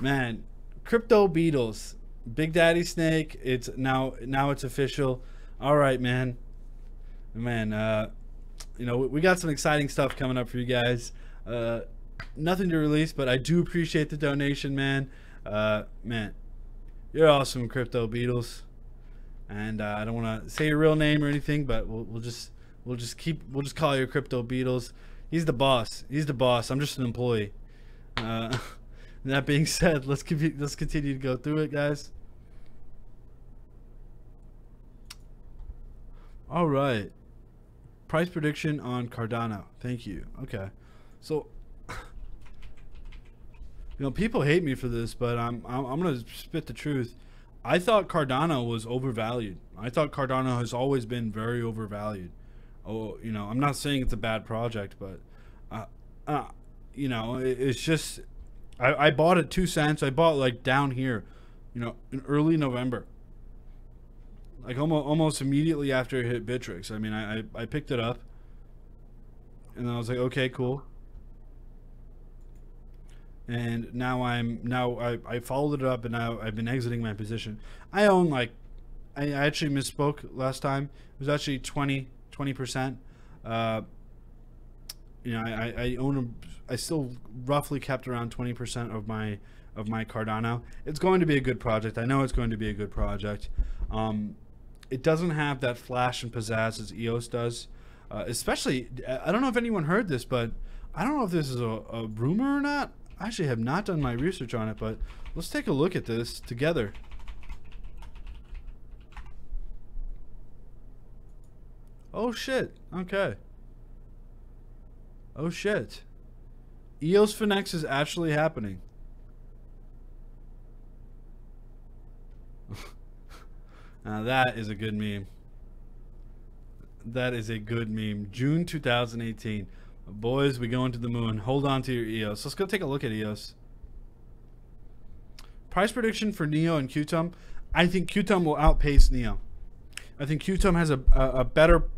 man, Crypto Beatles, Big Daddy Snake. It's now it's official. All right, man. We got some exciting stuff coming up for you guys. Nothing to release, but I do appreciate the donation, man. Man, you're awesome, Crypto Beatles. And I don't want to say your real name or anything, but we'll just call you Crypto Beatles. He's the boss. I'm just an employee. That being said, let's continue to go through it, guys. All right. Price prediction on Cardano. Thank you. Okay. So, people hate me for this, but I'm going to spit the truth. I thought Cardano was overvalued. I thought Cardano has always been very overvalued. Oh, I'm not saying it's a bad project, but it's just I bought at 2 cents. I bought like down here, in early November. Like almost immediately after it hit Bittrex. I mean, I picked it up, and I was like, okay, cool. And now I followed it up, and now I've been exiting my position. I own I actually misspoke last time. It was actually 20%. I own I still roughly kept around 20% of my Cardano. It's going to be a good project. I know it's going to be a good project. It doesn't have that flash and pizzazz as EOS does. Especially, I don't know if anyone heard this, but I don't know if this is a rumor or not. I actually have not done my research on it, but let's take a look at this together. Oh shit. Okay. Oh shit. EOS Finex is actually happening. Now that is a good meme. That is a good meme. June 2018. Boys, we going to the moon. Hold on to your EOS. Let's go take a look at EOS. Price prediction for NEO and QTUM. I think QTUM will outpace NEO. I think QTUM has a better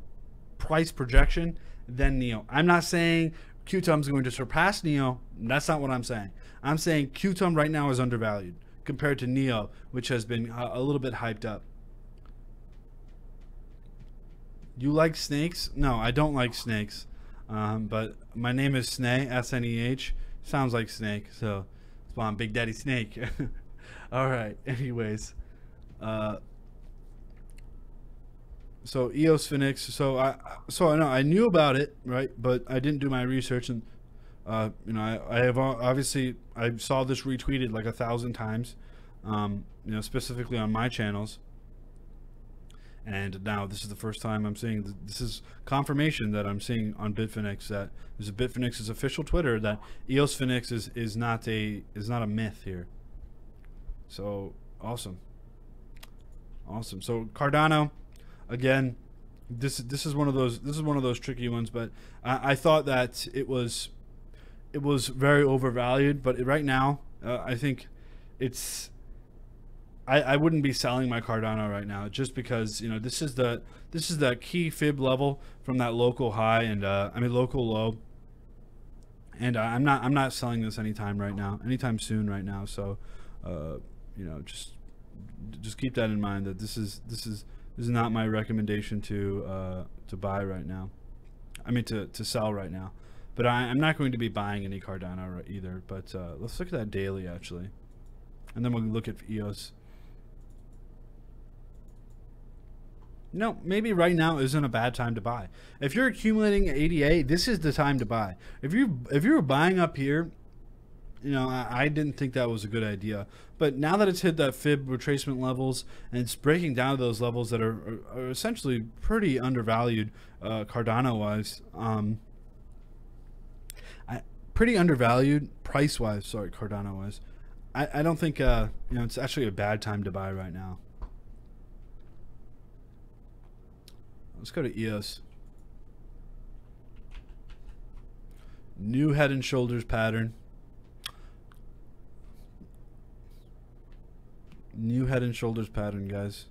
price projection than NEO. I'm not saying QTUM is going to surpass NEO. That's not what I'm saying. I'm saying QTUM right now is undervalued compared to NEO, which has been a little bit hyped up. You like snakes? No, I don't like snakes. But my name is Sneh, S-N-E-H. Sounds like snake, so that's why I'm Big Daddy Snake. All right. Anyways, so EOS Finex. So I know I knew about it, right? But I didn't do my research, and I have obviously I saw this retweeted like 1,000 times, specifically on my channels. And now this is the first time I'm seeing this is confirmation that I'm seeing on Bitfinex that this is Bitfinex's official Twitter that EOS Finex is not a myth here. So awesome. So Cardano, again, this is one of those tricky ones, but I thought that it was very overvalued, but right now I think it's. I wouldn't be selling my Cardano right now just because this is the key fib level from that local high and local low, and I'm not selling this anytime soon right now. So just keep that in mind that this is not my recommendation to buy right now. I mean to sell right now, but I'm not going to be buying any Cardano either. But let's look at that daily actually, and then we'll look at EOS. No, maybe right now isn't a bad time to buy. If you're accumulating ADA, this is the time to buy. If you were buying up here you know, I didn't think that was a good idea. But now that it's hit that fib retracement levels and it's breaking down to those levels that are essentially pretty undervalued, Cardano wise, pretty undervalued price wise. Sorry, Cardano wise. I don't think you know, it's actually a bad time to buy right now. Let's go to EOS. New head and shoulders pattern. New head and shoulders pattern, guys.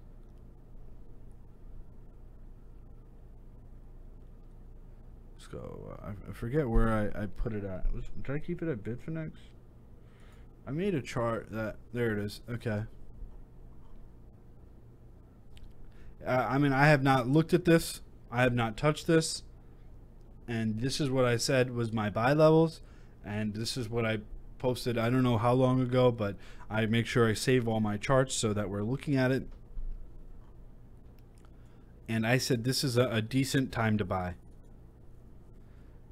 Let's go. I forget where I put it at. Did I keep it at Bitfinex? I made a chart that, there it is. Okay. I mean, I have not looked at this. I have not touched this. And this is what I said was my buy levels. And this is what I posted, I don't know how long ago, but I make sure I save all my charts so that we're looking at it. And I said this is a decent time to buy.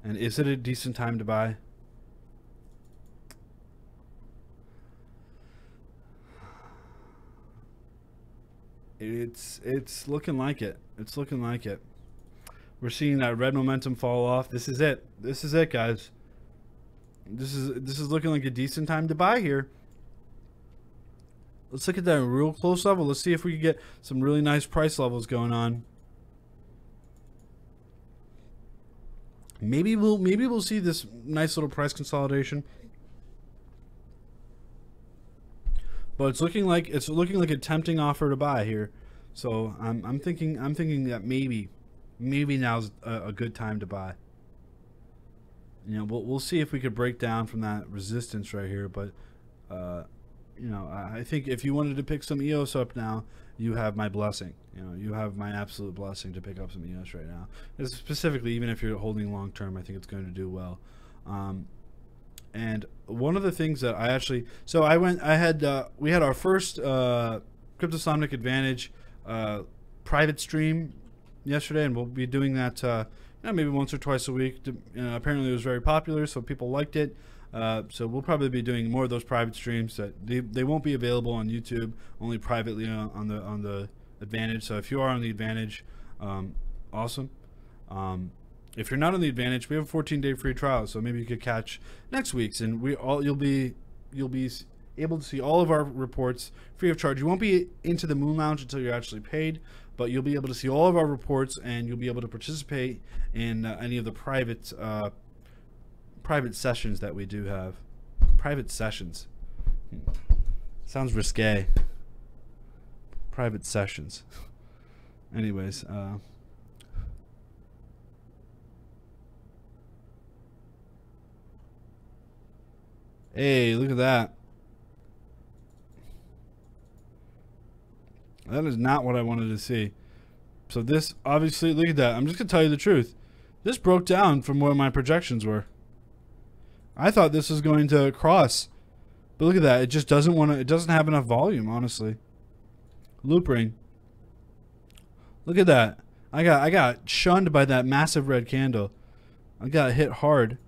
And is it a decent time to buy? It's looking like it. It's looking like it. We're seeing that red momentum fall off. This is it. This is it, guys. This is looking like a decent time to buy here. Let's look at that real close level. Let's see if we can get some really nice price levels going on. Maybe we'll see this nice little price consolidation. But it's looking like a tempting offer to buy here. So I'm thinking that maybe now's a good time to buy. You know, we'll see if we could break down from that resistance right here. But you know, I think if you wanted to pick some EOS up now, you have my blessing. You know, you have my absolute blessing to pick up some EOS right now. And specifically, even if you're holding long term, I think it's going to do well. And one of the things that I actually, so we had our first Cryptosomnic Advantage private stream yesterday, and we'll be doing that you know, maybe once or twice a week. Apparently it was very popular, so people liked it. So we'll probably be doing more of those private streams. That they won't be available on YouTube, only privately on the Advantage. So if you are on the Advantage, awesome. If you're not on the Advantage, we have a 14-day free trial, so maybe you could catch next week's, and you'll be able to see all of our reports free of charge. You won't be into the Moon Lounge until you're actually paid, but you'll be able to see all of our reports, and you'll be able to participate in any of the private sessions that we do have. Private sessions. Sounds risque. Private sessions. Anyways, hey, look at that. That is not what I wanted to see. So this, obviously, look at that. I'm just going to tell you the truth. This broke down from where my projections were. I thought this was going to cross. But look at that. It just doesn't want to, it doesn't have enough volume, honestly. Loop ring. Look at that. I got shunned by that massive red candle. I got hit hard.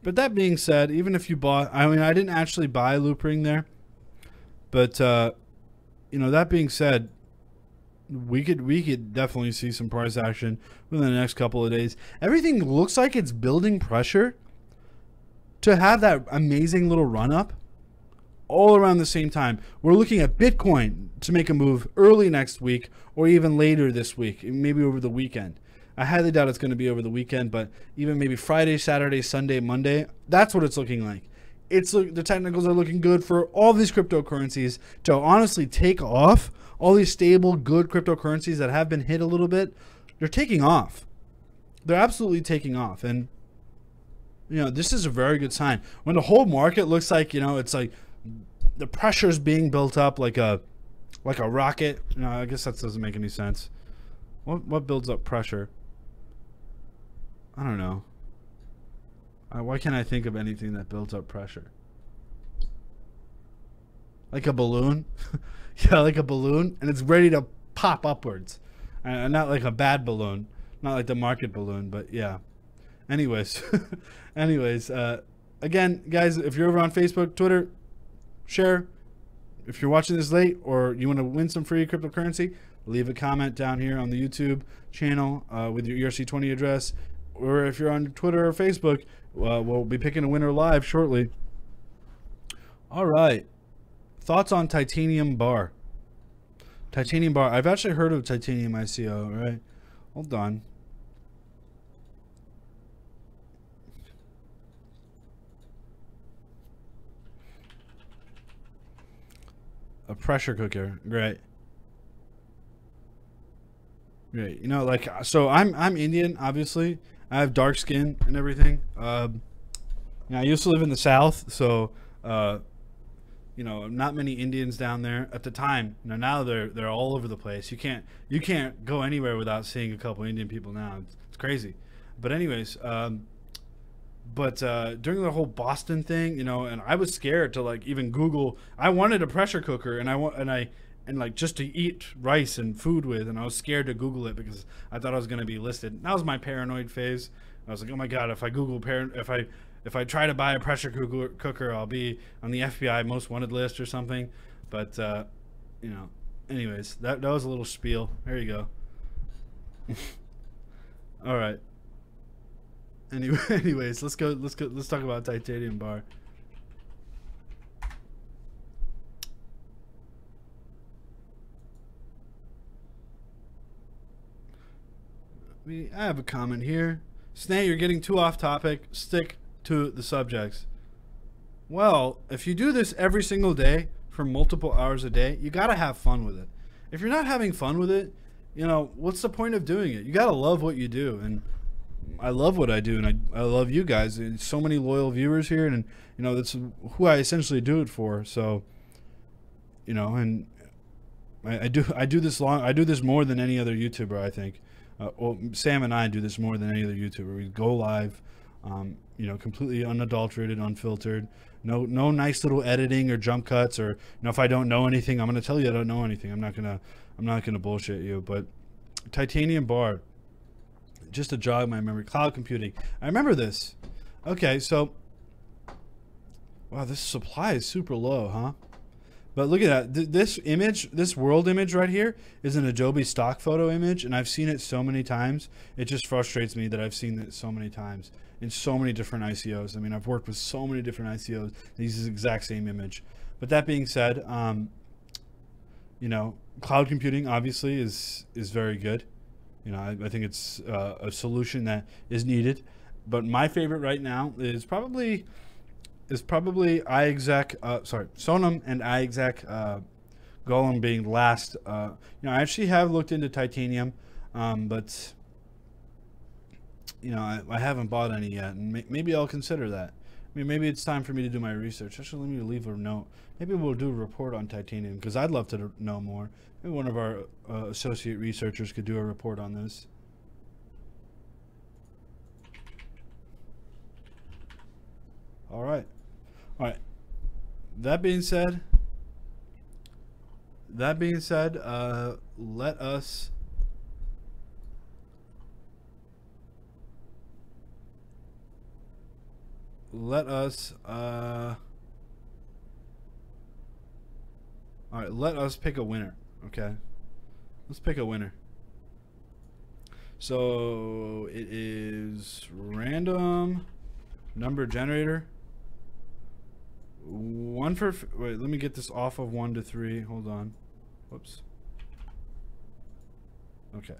But that being said, even if you bought, I mean, I didn't actually buy loop ring there. But you know, that being said, we could definitely see some price action within the next couple of days. Everything looks like it's building pressure to have that amazing little run up all around the same time. We're looking at Bitcoin to make a move early next week or even later this week, maybe over the weekend. I highly doubt it's going to be over the weekend, but even maybe Friday, Saturday, Sunday, Monday, that's what it's looking like. The technicals are looking good for all these cryptocurrencies to honestly take off. All these stable, good cryptocurrencies that have been hit a little bit, they're taking off. They're absolutely taking off. And, you know, this is a very good sign. When the whole market looks like, you know, it's like the pressure is being built up like a rocket. You know, I guess that doesn't make any sense. What builds up pressure? I don't know. Why can't I think of anything that builds up pressure? Like a balloon? Yeah, like a balloon, and it's ready to pop upwards. Not like a bad balloon. Not like the market balloon, but yeah. Anyways. again, guys, if you're over on Facebook, Twitter, share. If you're watching this late or you want to win some free cryptocurrency, leave a comment down here on the YouTube channel with your ERC20 address. Or if you're on Twitter or Facebook, we'll be picking a winner live shortly. All right. Thoughts on Titanium Bar? Titanium Bar. I've actually heard of Titanium ICO, right? Hold on. A pressure cooker. Great. Great. You know, like, so I'm Indian, obviously. I have dark skin and everything. I used to live in the South, so you know, not many Indians down there at the time. You know, now they're all over the place. You can't go anywhere without seeing a couple Indian people now. It's crazy. But anyways, during the whole Boston thing, you know, and I was scared to like even Google. I wanted a pressure cooker, and like just to eat rice and food with, and I was scared to Google it because I thought I was going to be listed. That was my paranoid phase. I was like, oh my god, if I Google if I try to buy a pressure cooker, I'll be on the FBI most wanted list or something. But you know, anyways, that was a little spiel. There you go. All right. Anyways, let's talk about Titanium Bar. I have a comment here. Snay, you're getting too off topic. Stick to the subjects. Well, if you do this every single day for multiple hours a day, you gotta have fun with it. If you're not having fun with it, you know, what's the point of doing it? You gotta love what you do, and I love what I do, and I love you guys. And so many loyal viewers here, and you know, that's who I essentially do it for. So, you know, and I do this more than any other YouTuber, I think. Well, Sam and I do this more than any other YouTuber. We go live, you know, completely unadulterated, unfiltered. No nice little editing or jump cuts, or you know, if I don't know anything, I'm gonna tell you I don't know anything. I'm not gonna bullshit you. But Titanium Bar, just to jog my memory, cloud computing. I remember this. Okay, so wow, this supply is super low, huh? But look at that. This image, this world image right here, is an Adobe stock photo image, and I've seen it so many times. It just frustrates me that I've seen it so many times in so many different ICOs. I mean, I've worked with so many different ICOs. These is the exact same image. But that being said, you know, cloud computing obviously is very good. You know, I think it's a solution that is needed. But my favorite right now is probably iExec, Sonum and iExec, Golem being last. You know, I actually have looked into Titanium, but you know, I haven't bought any yet, and maybe I'll consider that. I mean, maybe it's time for me to do my research. Actually, let me leave a note. Maybe we'll do a report on Titanium because I'd love to know more. Maybe one of our associate researchers could do a report on this. All right. That being said, let us pick a winner. Okay, let's pick a winner. So it is random number generator. Wait, let me get this off of 1 to 3. Hold on. Whoops. Okay.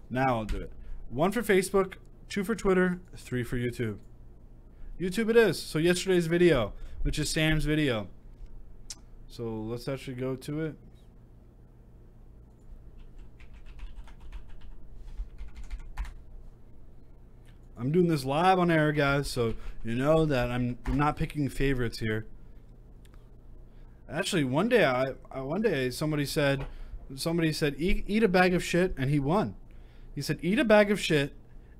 Now I'll do it. 1 for Facebook, 2 for Twitter, 3 for YouTube. YouTube it is. So yesterday's video, which is Sam's video. So let's actually go to it. I'm doing this live on air, guys, so you know that I'm not picking favorites here. Actually, one day somebody said eat a bag of shit, and he won. He said eat a bag of shit,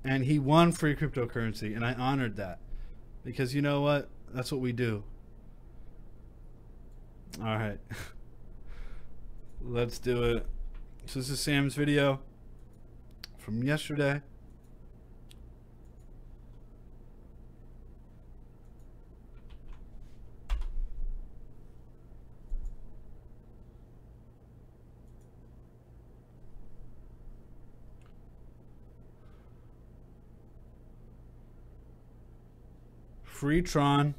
and he won free cryptocurrency, and I honored that because you know what? That's what we do. All right, let's do it. So this is Sam's video from yesterday. Free Tron.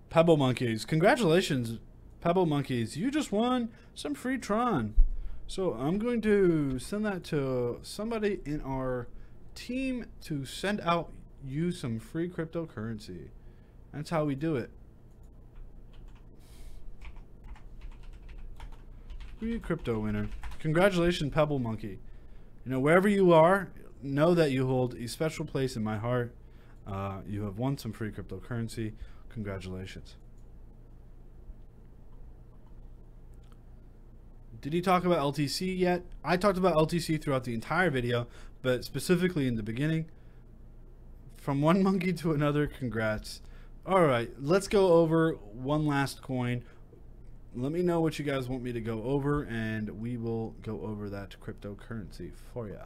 Pebble Monkeys. Congratulations, Pebble Monkeys. You just won some free Tron. So I'm going to send that to somebody in our team to send out you some free cryptocurrency. That's how we do it. Free crypto winner. Congratulations, Pebble Monkey. You know, wherever you are, know that you hold a special place in my heart. You have won some free cryptocurrency. Congratulations. Did he talk about LTC yet? I talked about LTC throughout the entire video, but specifically in the beginning. From one monkey to another, congrats. All right, let's go over one last coin. Let me know what you guys want me to go over, and we will go over that cryptocurrency for you.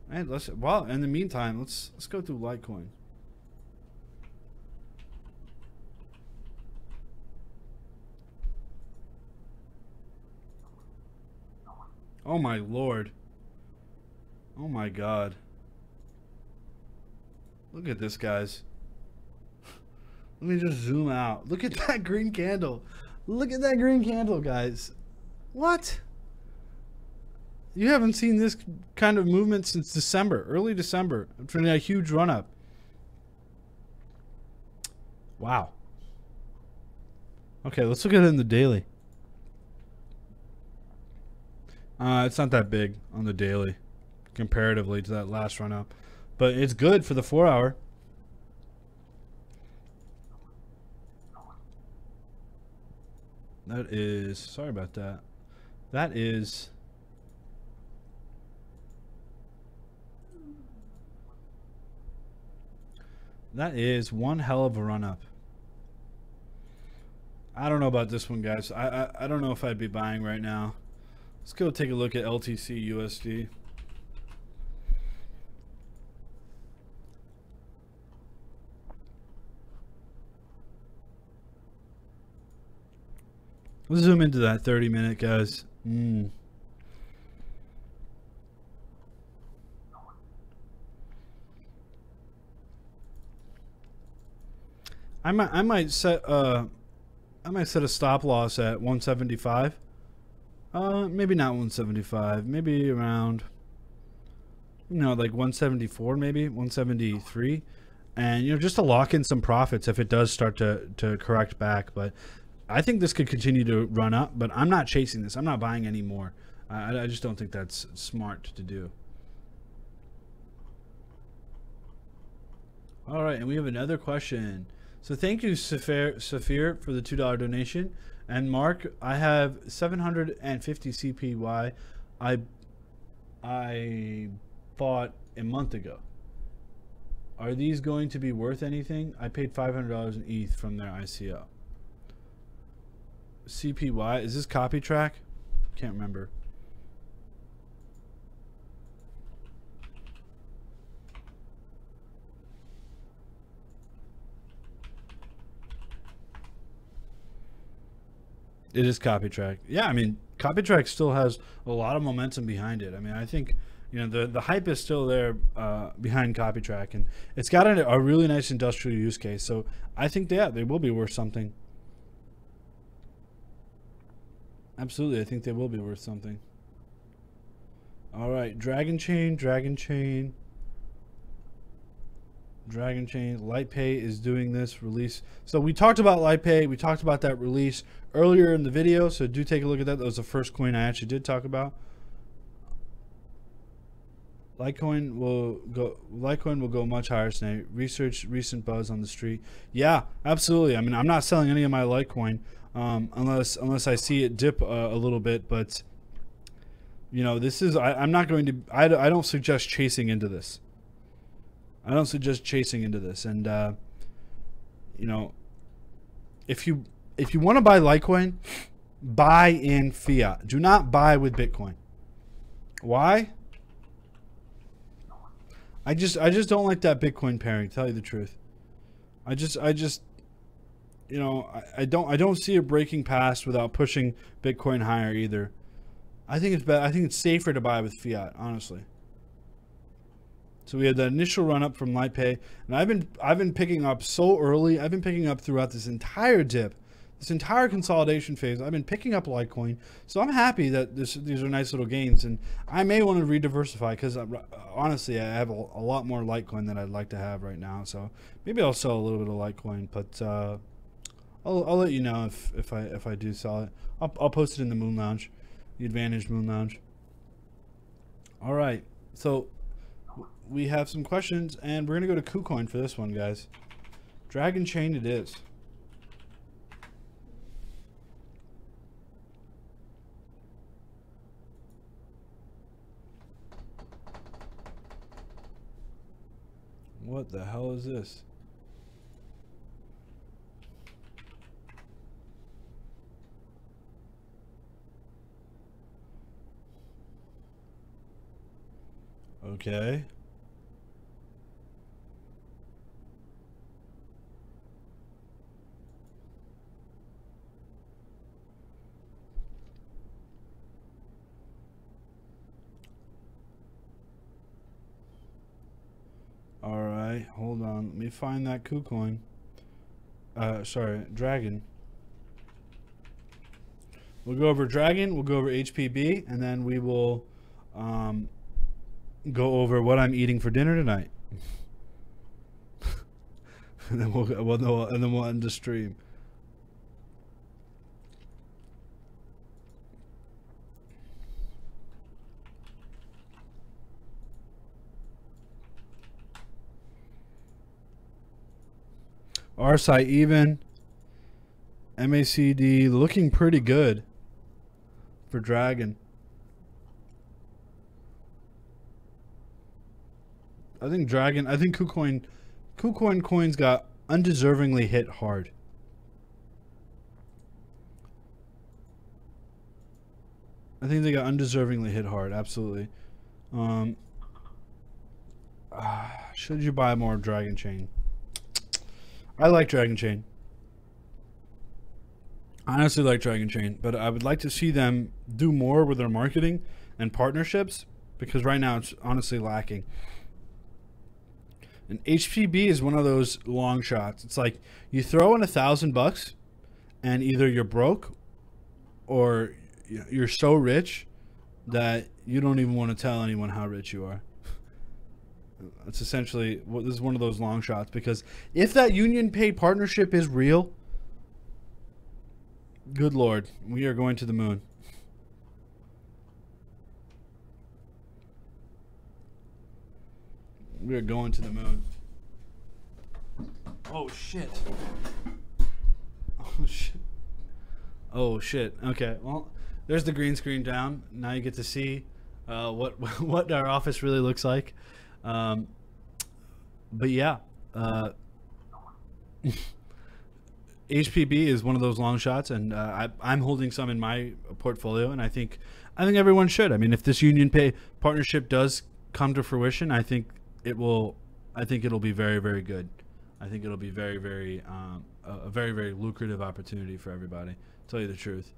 And let's, well, in the meantime, let's go through Litecoin. Oh my Lord. Oh my God. Look at this, guys. Let me just zoom out. Look at that green candle. Look at that green candle, guys. What? You haven't seen this kind of movement since December, early December. It's been a huge run up. Wow. Okay, let's look at it in the daily. It's not that big on the daily comparatively to that last run up, but it's good for the 4 hour. That is, sorry about that. That is one hell of a run up. I don't know about this one, guys. I don't know if I'd be buying right now. Let's go take a look at LTC USD. Let's zoom into that 30-minute, guys. I might set a stop loss at 175. Maybe not 175. Maybe around, you know, like 174, maybe 173, and you know, just to lock in some profits if it does start to correct back. But I think this could continue to run up, but I'm not chasing this. I'm not buying any more. I just don't think that's smart to do. All right, and we have another question. So thank you, Safir, for the $2 donation. And Mark, I have 750 CPY. I bought a month ago. Are these going to be worth anything? I paid $500 in ETH from their ICO. CPY, is this copy track? Can't remember. It is CopyTrack. Yeah, I mean, CopyTrack still has a lot of momentum behind it. I mean, I think, you know, the hype is still there behind CopyTrack, and it's got a really nice industrial use case. So I think, yeah, they will be worth something. Absolutely, I think they will be worth something. All right, Dragon Chain. LitePay is doing this release. So we talked about LitePay. We talked about that release earlier in the video. So do take a look at that. That was the first coin I actually did talk about. Litecoin will go much higher tonight. Research recent buzz on the street. Yeah, absolutely. I mean, I'm not selling any of my Litecoin unless I see it dip a little bit. But you know, this is I'm not going to. I don't suggest chasing into this. I don't suggest chasing into this. And you know, if you want to buy Litecoin, buy in fiat. Do not buy with Bitcoin. Why? I just don't like that Bitcoin pairing, to tell you the truth. I just you know, I don't see it breaking past without pushing Bitcoin higher either. I think it's better. I think it's safer to buy with fiat, honestly. So we had that initial run up from LightPay, and I've been picking up so early. I've been picking up throughout this entire dip, this entire consolidation phase. I've been picking up Litecoin, so I'm happy that these are nice little gains, and I may want to rediversify because honestly, I have a lot more Litecoin than I'd like to have right now. So maybe I'll sell a little bit of Litecoin, but I'll let you know if I do sell it. I'll post it in the Moon Lounge, the Advantage Moon Lounge. All right, so we have some questions, and we're gonna go to KuCoin for this one, guys. Dragon Chain it is. What the hell is this? Okay. All right, hold on. Let me find that KuCoin. Sorry, Dragon. We'll go over Dragon. We'll go over HPB, and then we will go over what I'm eating for dinner tonight. And then we'll end the stream. RSI even. MACD looking pretty good for Dragon. I think KuCoin coins got undeservingly hit hard. I think they got undeservingly hit hard, absolutely. Should you buy more Dragon Chain? I like Dragon Chain. I honestly like Dragon Chain, but I would like to see them do more with their marketing and partnerships, because right now it's honestly lacking. And HPB is one of those long shots. It's like you throw in $1,000 and either you're broke or you're so rich that you don't even want to tell anyone how rich you are. It's essentially, this is one of those long shots, because if that UnionPay partnership is real, good Lord, we are going to the moon. We are going to the moon. Oh shit. Oh shit. Oh shit. Okay, well, there's the green screen down. Now you get to see what our office really looks like. But yeah, HPB is one of those long shots, and I'm holding some in my portfolio, and I think everyone should. I mean, if this UnionPay partnership does come to fruition, I think it'll be very, very good. I think it'll be very, very a very, very lucrative opportunity for everybody, to tell you the truth.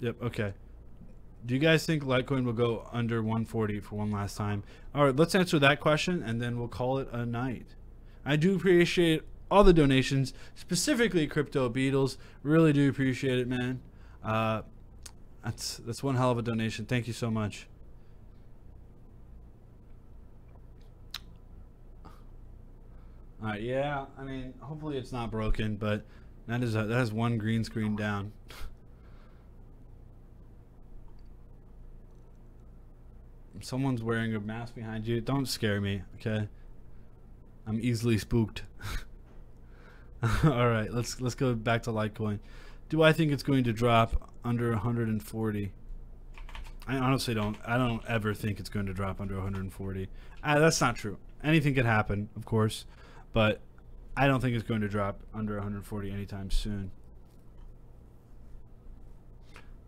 Yep. Okay. Do you guys think Litecoin will go under 140 for one last time? All right, let's answer that question, and then we'll call it a night. I do appreciate all the donations, specifically Crypto Beatles. Really do appreciate it, man. That's one hell of a donation. Thank you so much. All right, yeah. I mean, hopefully it's not broken, but that is one green screen down. Someone's wearing a mask behind you. Don't scare me, okay? I'm easily spooked. All right, let's go back to Litecoin. Do I think it's going to drop under 140? I honestly don't. I don't ever think it's going to drop under 140. That's not true. Anything could happen, of course, but I don't think it's going to drop under 140 anytime soon.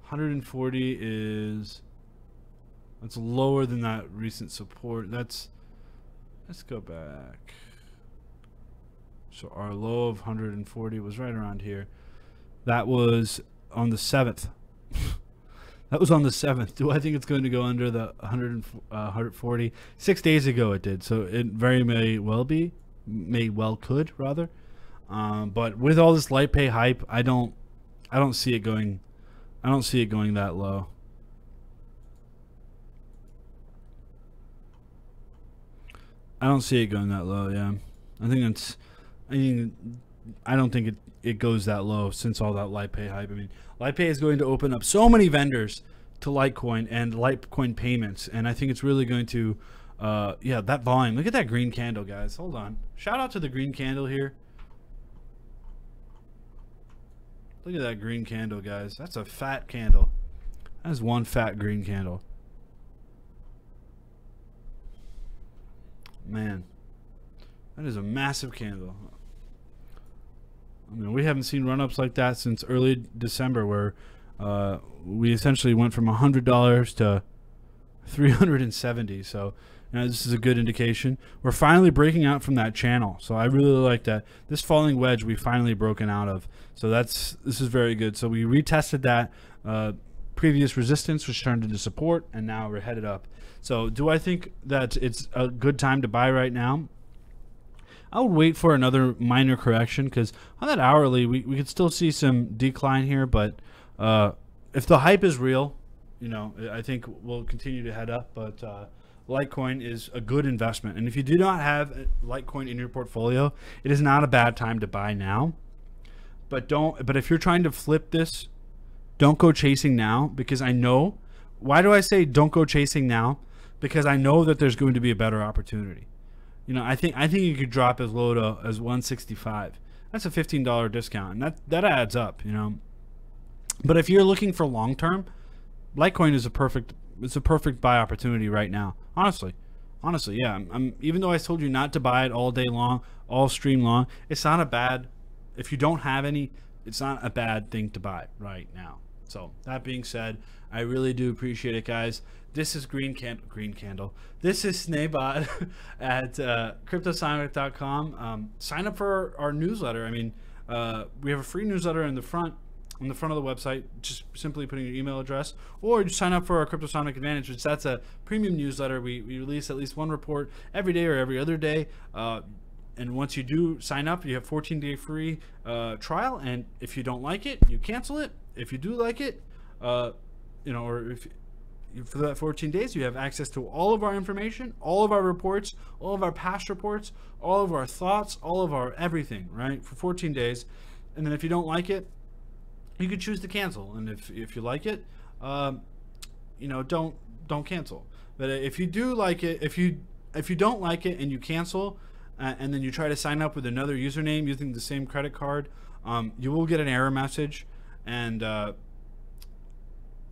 140 is... That's lower than that recent support. Let's go back. So our low of 140 was right around here. That was on the 7th. That was on the 7th. Do I think it's going to go under the 140? 6 days ago it did, so it very may well could rather. But with all this light pay hype, I don't see it going. I don't see it going that low. I don't see it going that low. Yeah, I don't think it goes that low since all that light pay hype. I mean, light pay is going to open up so many vendors to Litecoin and Litecoin payments, and I think it's really going to, yeah, that volume. Look at that green candle, guys. Hold on. Shout out to the green candle here. Look at that green candle, guys. That's a fat candle. That's one fat green candle. Man, that is a massive candle. I mean, we haven't seen run-ups like that since early December, where we essentially went from $100 to $370. So, you know, this is a good indication. We're finally breaking out from that channel. So I really like that. This falling wedge we finally broken out of. So this is very good. So we retested that previous resistance, which turned into support, and now we're headed up. So do I think that it's a good time to buy right now? I would wait for another minor correction, because on that hourly, we could still see some decline here. But if the hype is real, you know, I think we'll continue to head up. But Litecoin is a good investment. And if you do not have Litecoin in your portfolio, it is not a bad time to buy now. But if you're trying to flip this, don't go chasing now, because I know. Why do I say don't go chasing now? Because I know that there's going to be a better opportunity. You know, I think you could drop as low as 165. That's a $15 discount, and that adds up, you know. But if you're looking for long term, Litecoin is a perfect buy opportunity right now. Honestly, yeah. Even though I told you not to buy it all day long, all stream long, it's not a bad. If you don't have any, it's not a bad thing to buy right now. So that being said, I really do appreciate it, guys. This is Green Candle. This is Snaebot at cryptosonic.com. Sign up for our newsletter. I mean, we have a free newsletter on the front of the website. Just simply putting your email address, or just sign up for our Cryptosonic Advantage, which that's a premium newsletter. We release at least one report every day or every other day. And once you do sign up, you have 14-day free trial. And if you don't like it, you cancel it. If you do like it, you know, or if for that 14 days, you have access to all of our information, all of our reports, all of our past reports, all of our thoughts, all of our everything, right, for 14 days. And then if you don't like it, you could choose to cancel. And if you like it, you know, don't cancel. But if you do like it, if you don't like it and you cancel, and then you try to sign up with another username using the same credit card, you will get an error message. And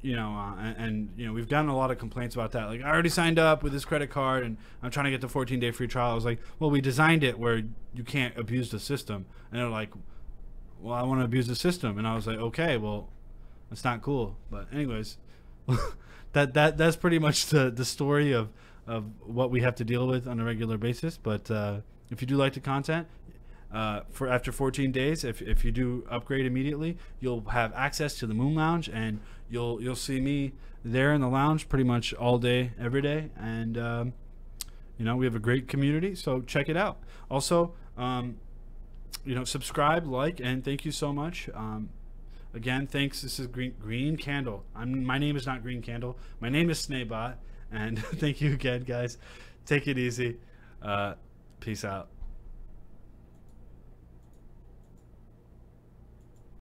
you know, we've gotten a lot of complaints about that. Like, I already signed up with this credit card and I'm trying to get the 14-day free trial. I was like, well, we designed it where you can't abuse the system. And they're like, well, I want to abuse the system. And I was like, okay, well, that's not cool. But anyways, that's pretty much the story of what we have to deal with on a regular basis. But if you do like the content, for after 14 days, if you do upgrade immediately, you'll have access to the Moon Lounge, and you'll see me there in the lounge pretty much all day, every day. And you know, we have a great community, so check it out. Also, you know, subscribe, like, and thank you so much. Again, thanks. This is Green Candle. My name is not Green Candle. My name is Snaebot, and thank you again, guys. Take it easy. Peace out.